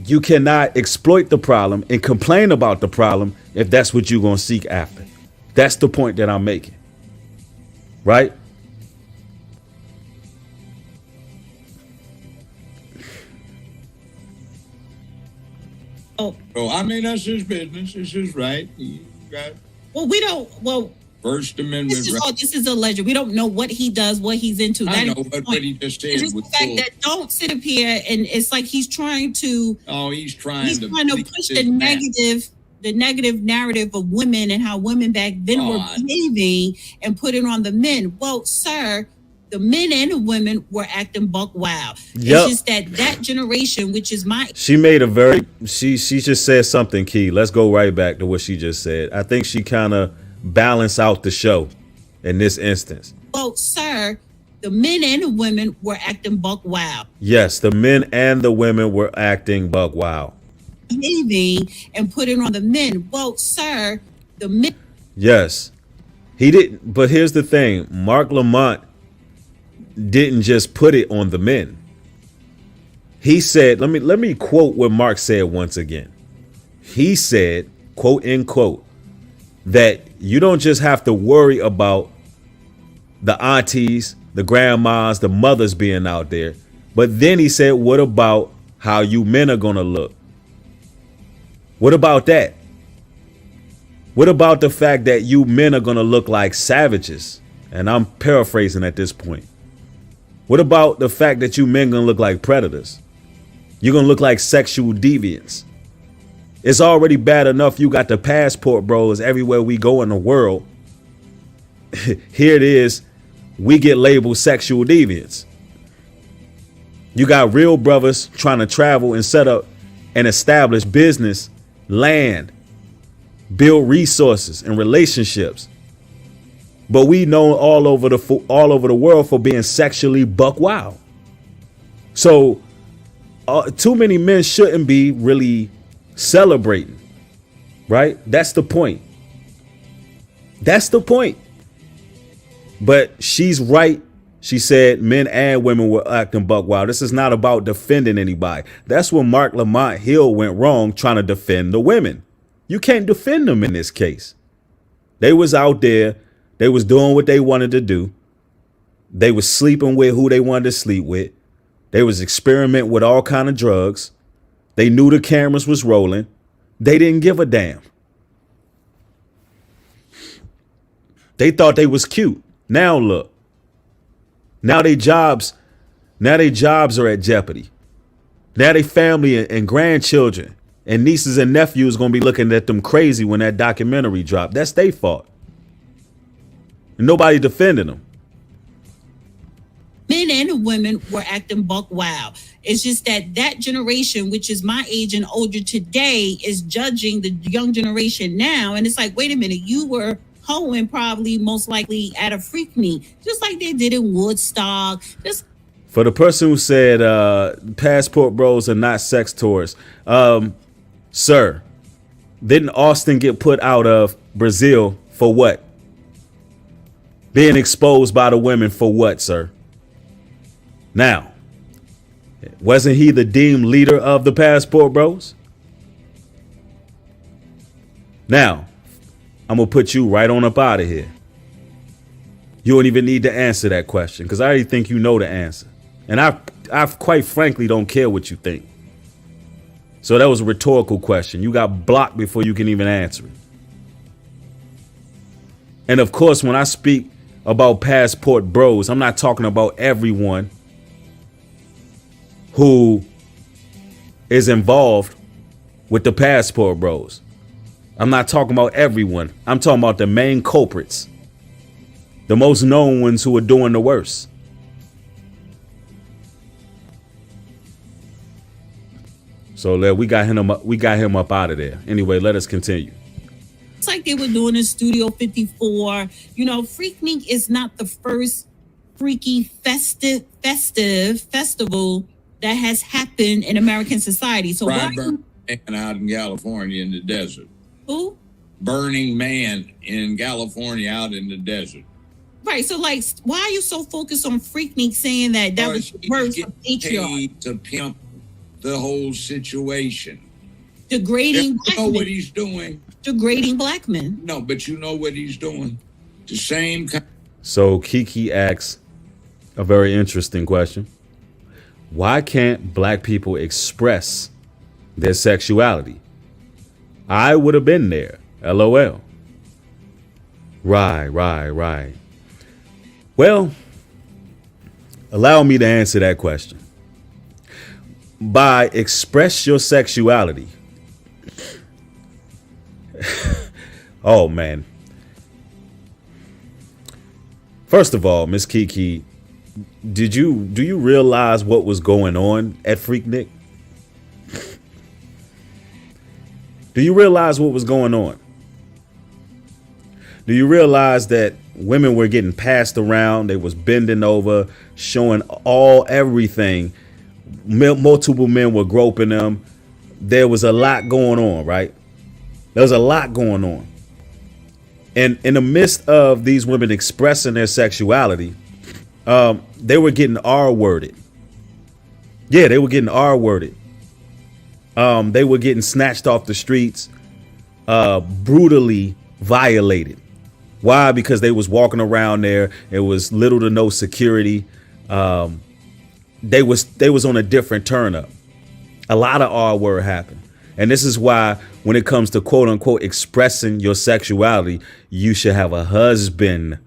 You cannot exploit the problem and complain about the problem if that's what you're going to seek after. That's the point that I'm making. Right? Oh, So, I mean, that's his business. It's his right. He got well, we don't. Well, First Amendment this is right. all. This is alleged. We don't know what he does, what he's into. I That know, is the but point. what he just said It's just was the fact full. that don't sit up here and it's like he's trying to. Oh, he's trying He's to trying to please push his the master. negative narrative of women and how women back then were God. behaving and put it on the men. Well, sir, the men and the women were acting buck wild. Yep. It's just that generation, which is my She made a very, she just said something key. Let's go right back to what she just said. I think she kind of balanced out the show in this instance. well, sir, the men and the women were acting buck wild. Yes, the men and the women were acting buck wild. Behaving and put it on the men. Well, sir, the men. Yes, he didn't. But here's the thing. Mark Lamont didn't just put it on the men. He said, let me quote what Mark said once again. He said, quote, end quote, that you don't just have to worry about the aunties, the grandmas, the mothers being out there. But then he said, what about how you men are going to look? What about that? What about the fact that you men are going to look like savages? And I'm paraphrasing at this point. What about the fact that you men going to look like predators? You're going to look like sexual deviants. It's already bad enough you got the passport bros everywhere we go in the world. Here it is. We get labeled sexual deviants. You got real brothers trying to travel and set up and establish business, land, build resources and relationships. But we know all over the world for being sexually buck wild. So too many men shouldn't be really celebrating, right? That's the point. That's the point. But she's right. She said men and women were acting buck wild. This is not about defending anybody. That's when Mark Lamont Hill went wrong trying to defend the women. You can't defend them in this case. They was out there. They was doing what they wanted to do. They was sleeping with who they wanted to sleep with. They was experimenting with all kind of drugs. They knew the cameras was rolling. They didn't give a damn. They thought they was cute. Now look. Now their jobs are at jeopardy. Now they family and grandchildren and nieces and nephews gonna be looking at them crazy when that documentary dropped. That's their fault. And nobody defending them. Men and the women were acting buck wild. It's just that generation, which is my age and older today, is judging the young generation now. And it's like, wait a minute, you were hoeing probably most likely at a Freaknik, just like they did in Woodstock. Just for the person who said passport bros are not sex tours, sir, didn't Austin get put out of Brazil for what? Being exposed by the women for what, sir? Now, wasn't he the deemed leader of the passport bros? Now, I'm going to put you right on up out of here. You don't even need to answer that question because I already think you know the answer. And I quite frankly don't care what you think. So that was a rhetorical question. You got blocked before you can even answer it. And of course, when I speak about passport bros, I'm not talking about everyone. who is involved with the passport bros. I'm not talking about everyone. I'm talking about the main culprits, the most known ones who are doing the worst. So we got him up out of there. Anyway, let us continue. It's like they were doing in Studio 54. You know, Freaknik is not the first freaky festival that has happened in American society. So why burning man out in California in the desert? Who? Burning Man in California out in the desert. Right. So, like, why are you so focused on Freaknik saying that was the worst of patriarchy? To pimp the whole situation. Degrading black men. You know what he's doing? Degrading black men. No, but you know what he's doing? The same kind. So Kiki asks a very interesting question. Why can't black people express their sexuality? I would have been there. LOL. Right. Well, allow me to answer that question. By express your sexuality. Oh, man. First of all, Miss Kiki, do you realize what was going on at Freaknik? Do you realize what was going on? Do you realize that women were getting passed around? They was bending over, showing everything. Multiple men were groping them. There was a lot going on, right? There was a lot going on. And in the midst of these women expressing their sexuality, they were getting R-worded. Yeah, they were getting R-worded. They were getting snatched off the streets, brutally violated. Why? Because they was walking around there. It was little to no security. They was on a different turn up. A lot of R-word happened. And this is why when it comes to quote unquote expressing your sexuality, you should have a husband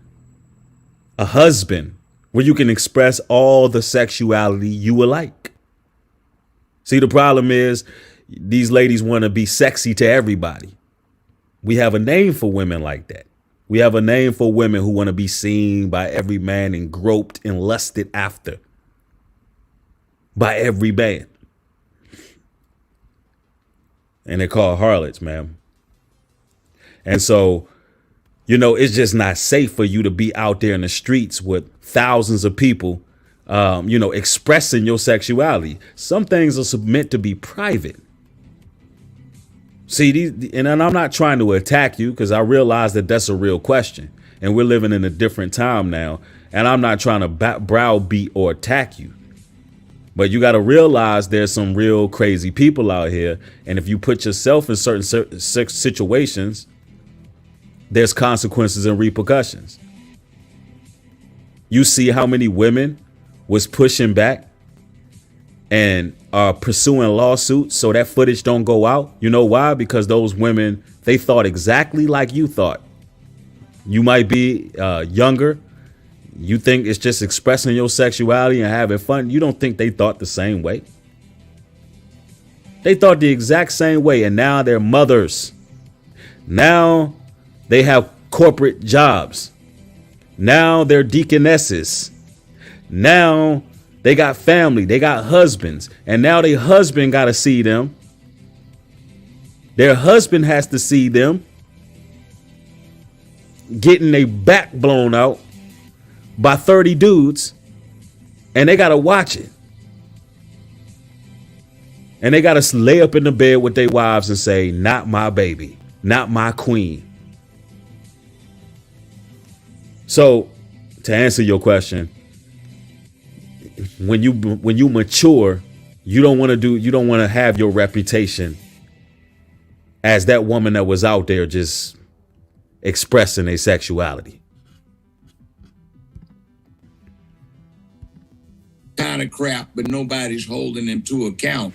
where you can express all the sexuality you would like. See, the problem is these ladies want to be sexy to everybody. We have a name for women like that. We have a name for women who want to be seen by every man and groped and lusted after by every man. And they're called harlots, man. And so, you know, it's just not safe for you to be out there in the streets with thousands of people, expressing your sexuality. Some things are meant to be private. See, and I'm not trying to attack you because I realize that that's a real question. And we're living in a different time now. And I'm not trying to browbeat or attack you. But you got to realize there's some real crazy people out here. And if you put yourself in certain situations, there's consequences and repercussions. You see how many women was pushing back and are pursuing lawsuits so that footage don't go out. You know why? Because those women, they thought exactly like you thought. You might be younger. You think it's just expressing your sexuality and having fun. You don't think they thought the same way. They thought the exact same way. And now they're mothers. Now they have corporate jobs. Now they're deaconesses. Now they got family. They got husbands. And now their husband got to see them. Their husband has to see them getting their back blown out by 30 dudes, and they got to watch it. And they got to lay up in the bed with their wives and say, not my baby, not my queen. So to answer your question, when you mature, you don't want to have your reputation as that woman that was out there just expressing a sexuality. Kind of crap, but nobody's holding him to account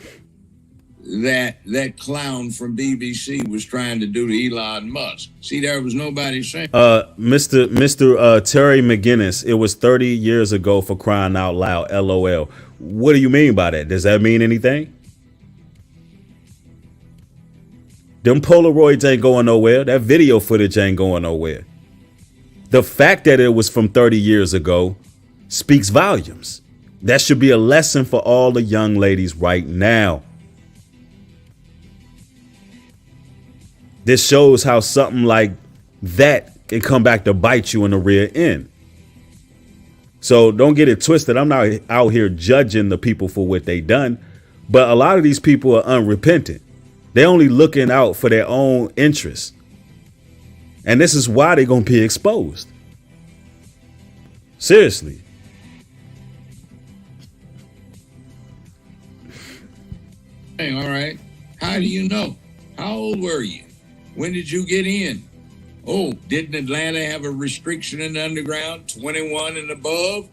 that clown from BBC was trying to do to Elon Musk. See, there was nobody saying. Mr. Terry McGinnis, it was 30 years ago for crying out loud. LOL. What do you mean by that? Does that mean anything? Them Polaroids ain't going nowhere. That video footage ain't going nowhere. The fact that it was from 30 years ago speaks volumes. That should be a lesson for all the young ladies right now. This shows how something like that can come back to bite you in the rear end. So don't get it twisted. I'm not out here judging the people for what they done, but a lot of these people are unrepentant. They're only looking out for their own interests. And this is why they're going to be exposed. Seriously. Hey, all right. How do you know? How old were you? When did you get in? Oh, didn't Atlanta have a restriction in the underground, 21 and above?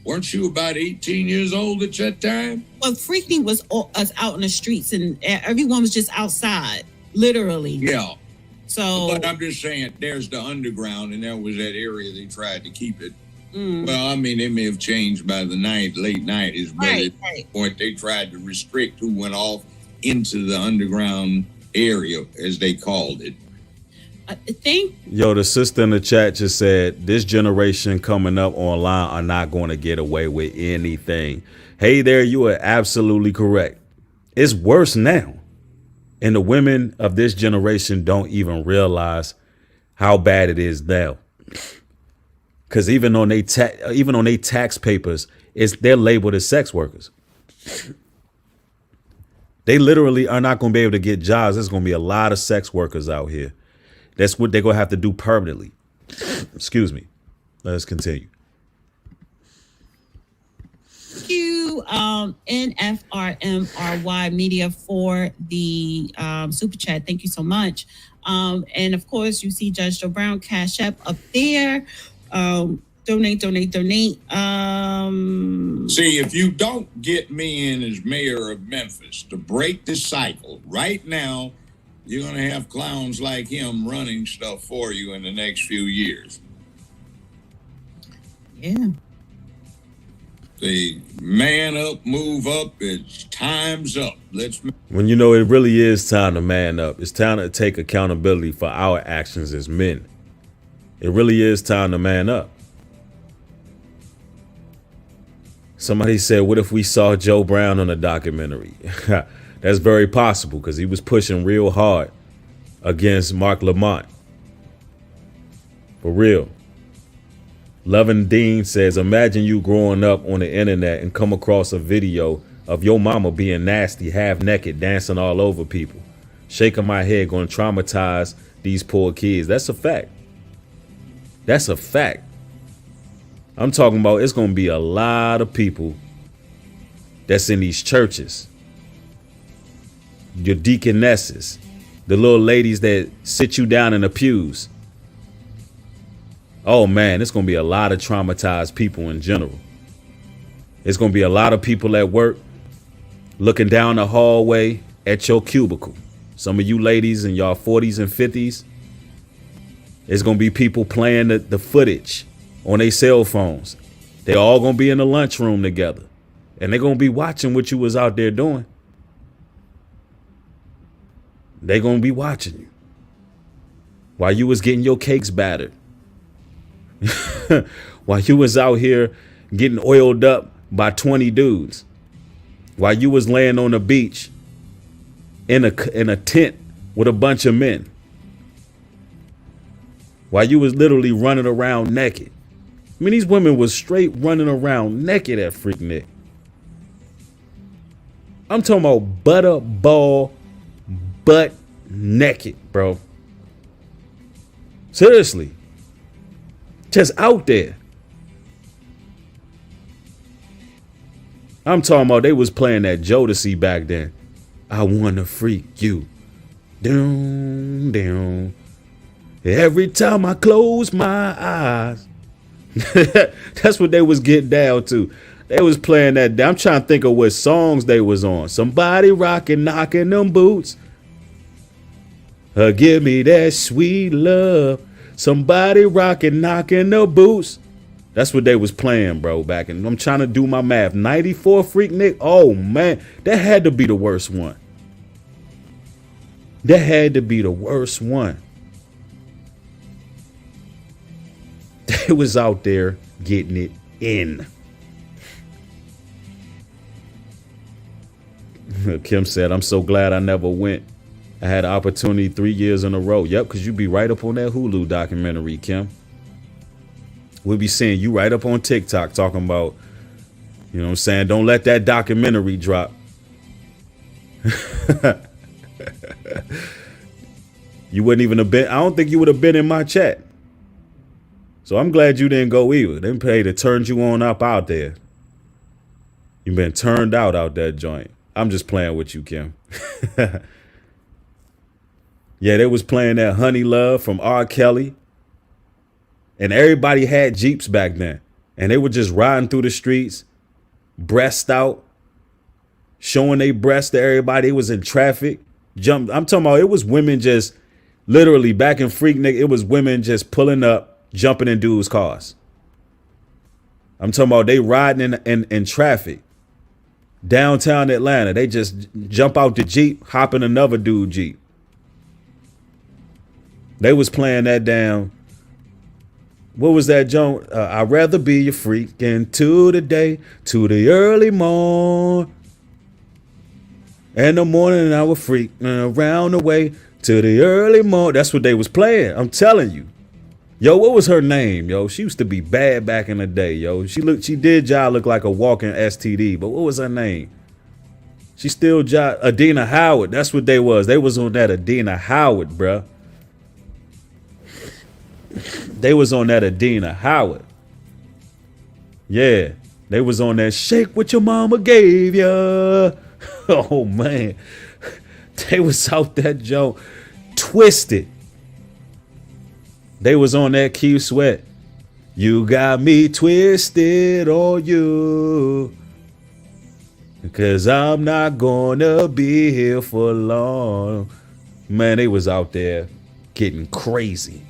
Weren't you about 18 years old at that time? Well, Freaknik was out in the streets and everyone was just outside, literally. Yeah. So, but I'm just saying, there's the underground, and that was that area they tried to keep it. Well, I mean, it may have changed by the late 90s, but at that point, they tried to restrict who went off into the underground area, as they called it. I think. Yo, the sister in the chat just said this generation coming up online are not going to get away with anything. Hey there, you are absolutely correct. It's worse now. And the women of this generation don't even realize how bad it is now. Because even on their tax papers, they're labeled as sex workers. They literally are not going to be able to get jobs. There's going to be a lot of sex workers out here. That's what they're going to have to do permanently. Excuse me. Let's continue. Thank you, NFRMRY Media, for the super chat. Thank you so much. And of course, you see Judge Joe Brown Cash App up there. Donate. See, if you don't get me in as mayor of Memphis to break the cycle right now, you're going to have clowns like him running stuff for you in the next few years. Yeah. Say, man up, move up. It's time's up. When you know it really is time to man up. It's time to take accountability for our actions as men. It really is time to man up. Somebody said, what if we saw Joe Brown on a documentary? That's very possible because he was pushing real hard against Mark Lamont. For real. Lovin' Dean says, imagine you growing up on the internet and come across a video of your mama being nasty, half naked, dancing all over people. Shaking my head, going to traumatize these poor kids. That's a fact. That's a fact. I'm talking about it's going to be a lot of people that's in these churches. Your deaconesses, the little ladies that sit you down in the pews. Oh man, it's going to be a lot of traumatized people in general. It's going to be a lot of people at work looking down the hallway at your cubicle. Some of you ladies in y'all 40s and 50s. It's going to be people playing the footage on their cell phones. They're all going to be in the lunchroom together. And they're going to be watching what you was out there doing. They're going to be watching you while you was getting your cakes battered. While you was out here getting oiled up by 20 dudes. While you was laying on the beach in a tent with a bunch of men. While you was literally running around naked. I mean, these women was straight running around naked at Freaknik. I'm talking about butterball, butt naked, bro. Seriously. Just out there. I'm talking about they was playing that Jodeci back then. I wanna freak you. Down, down. Every time I close my eyes. That's what they was getting down to. They was playing that. I'm trying to think of what songs they was on. Somebody rocking, knocking them boots. Give me that sweet love. Somebody rocking, knocking the boots. That's what they was playing, bro, back in. I'm trying to do my math. 94 Freaknik. Oh, man. That had to be the worst one. That had to be the worst one. They was out there getting it in. Kim said, I'm so glad I never went. I had an opportunity 3 years in a row. Yep, because you be right up on that Hulu documentary, Kim. We'll be seeing you right up on TikTok talking about, you know what I'm saying? Don't let that documentary drop. You wouldn't even have been. I don't think you would have been in my chat. So I'm glad you didn't go either. They paid to turn you on up out there. You've been turned out that joint. I'm just playing with you, Kim. Yeah, they was playing that Honey Love from R. Kelly. And everybody had Jeeps back then. And they were just riding through the streets, breast out, showing their breasts to everybody. It was in traffic. I'm talking about it was women just literally back in Freaknik. It was women just pulling up, jumping in dudes' cars. I'm talking about they riding in traffic. Downtown Atlanta. They just jump out the Jeep, hop in another dude Jeep. They was playing that down. What was that, Joan? I'd rather be your freak into the day, to the early morn. In the morning, I would freak around the way to the early morn. That's what they was playing. I'm telling you. Yo, what was her name, yo? She used to be bad back in the day, yo. She did look like a walking STD, but what was her name? She still Adina Howard. That's what they was. They was on that Adina Howard, bruh. They was on that Adina Howard. Yeah, they was on that shake what your mama gave ya. Oh, man. They was out that joke twisted. They was on that Keith Sweat. You got me twisted on you. Because I'm not gonna be here for long. Man, they was out there getting crazy.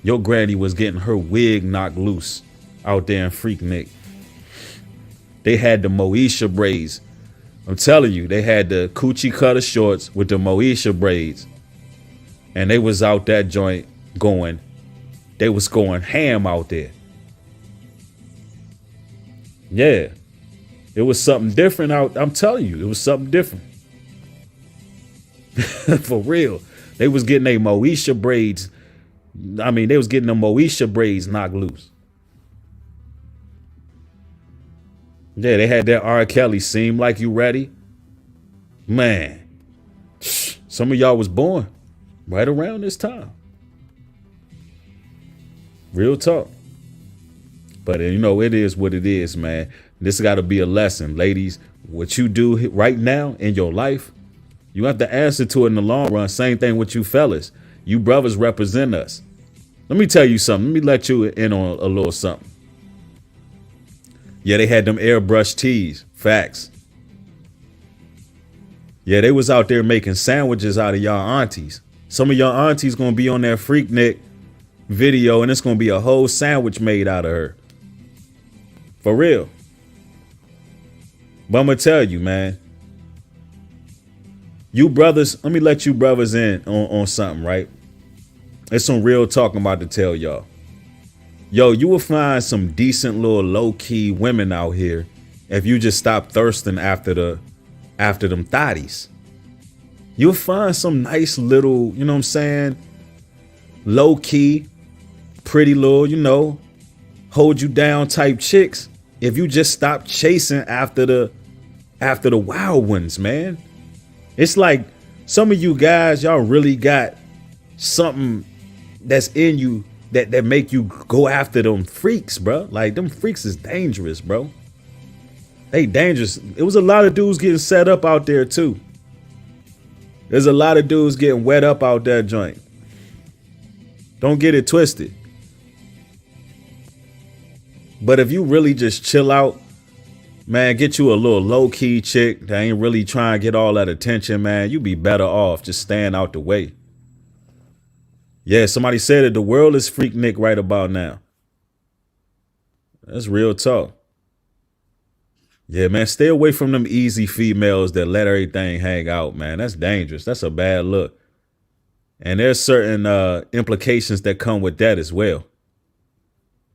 Your granny was getting her wig knocked loose out there in Freaknik. They had the Moesha braids. I'm telling you, they had the coochie cutter shorts with the Moesha braids. And they was out that joint going. They was going ham out there. Yeah. It was something different out. I'm telling you, it was something different. For real. They was getting their Moesha braids. I mean, they was getting the Moesha braids knocked loose. Yeah, they had that R. Kelly Seem Like You Ready. Man, some of y'all was born right around this time. Real talk. But, you know, it is what it is, man. This got to be a lesson. Ladies, what you do right now in your life, you have to answer to it in the long run. Same thing with you fellas. You brothers represent us. Let me tell you something. Let me let you in on a little something. Yeah, they had them airbrush tees. Facts. Yeah, they was out there making sandwiches out of y'all aunties. Some of y'all aunties going to be on that Freaknik video, and it's going to be a whole sandwich made out of her. For real. But I'm going to tell you, man. You brothers, let me let you brothers in on something, right? It's some real talk I'm about to tell y'all. Yo, you will find some decent little low-key women out here if you just stop thirsting after them thotties. You'll find some nice little, you know what I'm saying, low-key, pretty little, you know, hold you down type chicks if you just stop chasing after the wild ones, man. It's like some of you guys, y'all really got something that's in you that make you go after them freaks, bro. Like, them freaks is dangerous, bro. They dangerous. It was a lot of dudes getting set up out there, too. There's a lot of dudes getting wet up out that joint. Don't get it twisted. But if you really just chill out, man, get you a little low-key chick that ain't really trying to get all that attention, man, you be better off just staying out the way. Yeah, somebody said it. The world is Freaknik right about now. That's real talk. Yeah, man, stay away from them easy females that let everything hang out, man. That's dangerous. That's a bad look. And there's certain implications that come with that as well.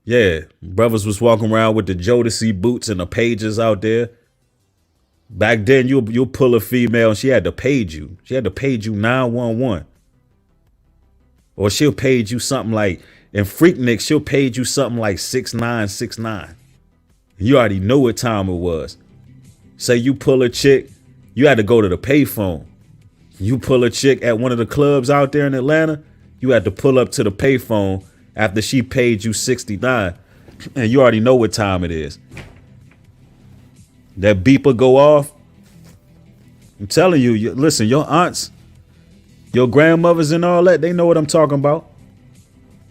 Yeah, brothers was walking around with the Jodeci boots and the pages out there. Back then, you'll pull a female and she had to page you. She had to page you 911. Or she'll page you something like, in Freaknik, she'll page you something like 6969. You already know what time it was. Say you pull a chick, you had to go to the payphone. You pull a chick at one of the clubs out there in Atlanta, you had to pull up to the payphone after she paid you 69. And you already know what time it is. That beeper go off. I'm telling you, listen, your aunts, your grandmothers and all that, they know what I'm talking about.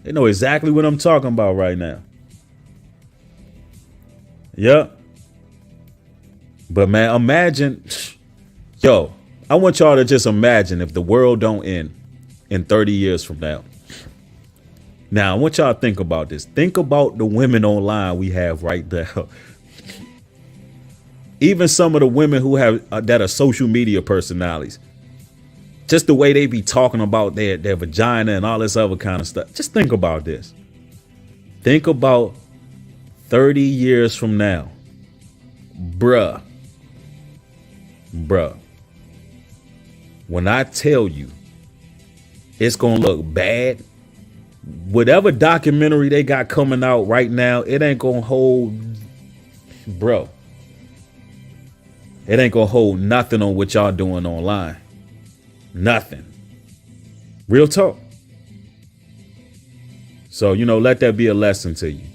They know exactly what I'm talking about right now. Yep. But man, imagine, yo, I want y'all to just imagine if the world don't end in 30 years from now. Now, I want y'all to think about this. Think about the women online we have right now. Even some of the women who have that are social media personalities. Just the way they be talking about their vagina and all this other kind of stuff. Just think about this. Think about 30 years from now. Bruh. When I tell you it's going to look bad, whatever documentary they got coming out right now, it ain't going to hold, bro. It ain't going to hold nothing on what y'all doing online. Nothing. Real talk. So, let that be a lesson to you.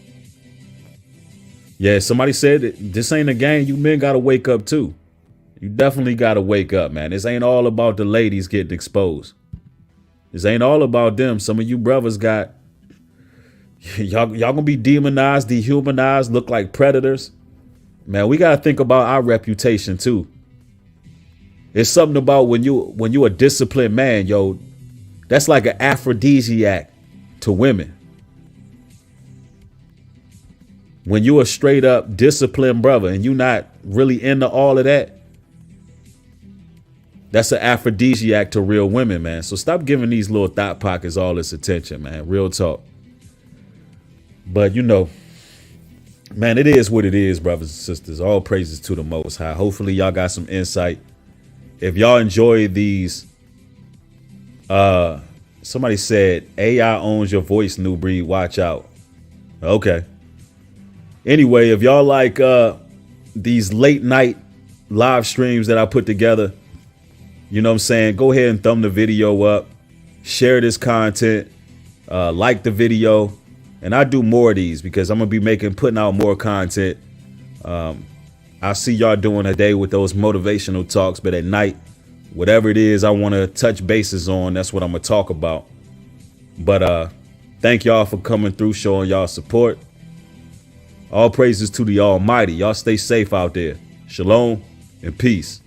Yeah, somebody said that this ain't a game. You men got to wake up too. You definitely got to wake up, man. This ain't all about the ladies getting exposed. This ain't all about them. Some of you brothers got, y'all gonna be demonized, dehumanized, look like predators. Man, we got to think about our reputation too. It's something about when you a disciplined man, yo, that's like an aphrodisiac to women. When you a straight up disciplined brother and you not really into all of that, that's an aphrodisiac to real women, man. So stop giving these little thought pockets all this attention, man. Real talk. But man, it is what it is, brothers and sisters. All praises to the Most High. Hopefully y'all got some insight. If y'all enjoy these, somebody said AI owns your voice, new breed. Watch out. Okay. Anyway, if y'all like these late night live streams that I put together, you know what I'm saying? Go ahead and thumb the video up, share this content, like the video, and I do more of these because I'm gonna be putting out more content. I see y'all doing a day with those motivational talks, but at night, whatever it is I want to touch bases on, that's what I'm gonna talk about. But thank y'all for coming through, showing y'all support. All praises to the Almighty. Y'all stay safe out there. Shalom and peace.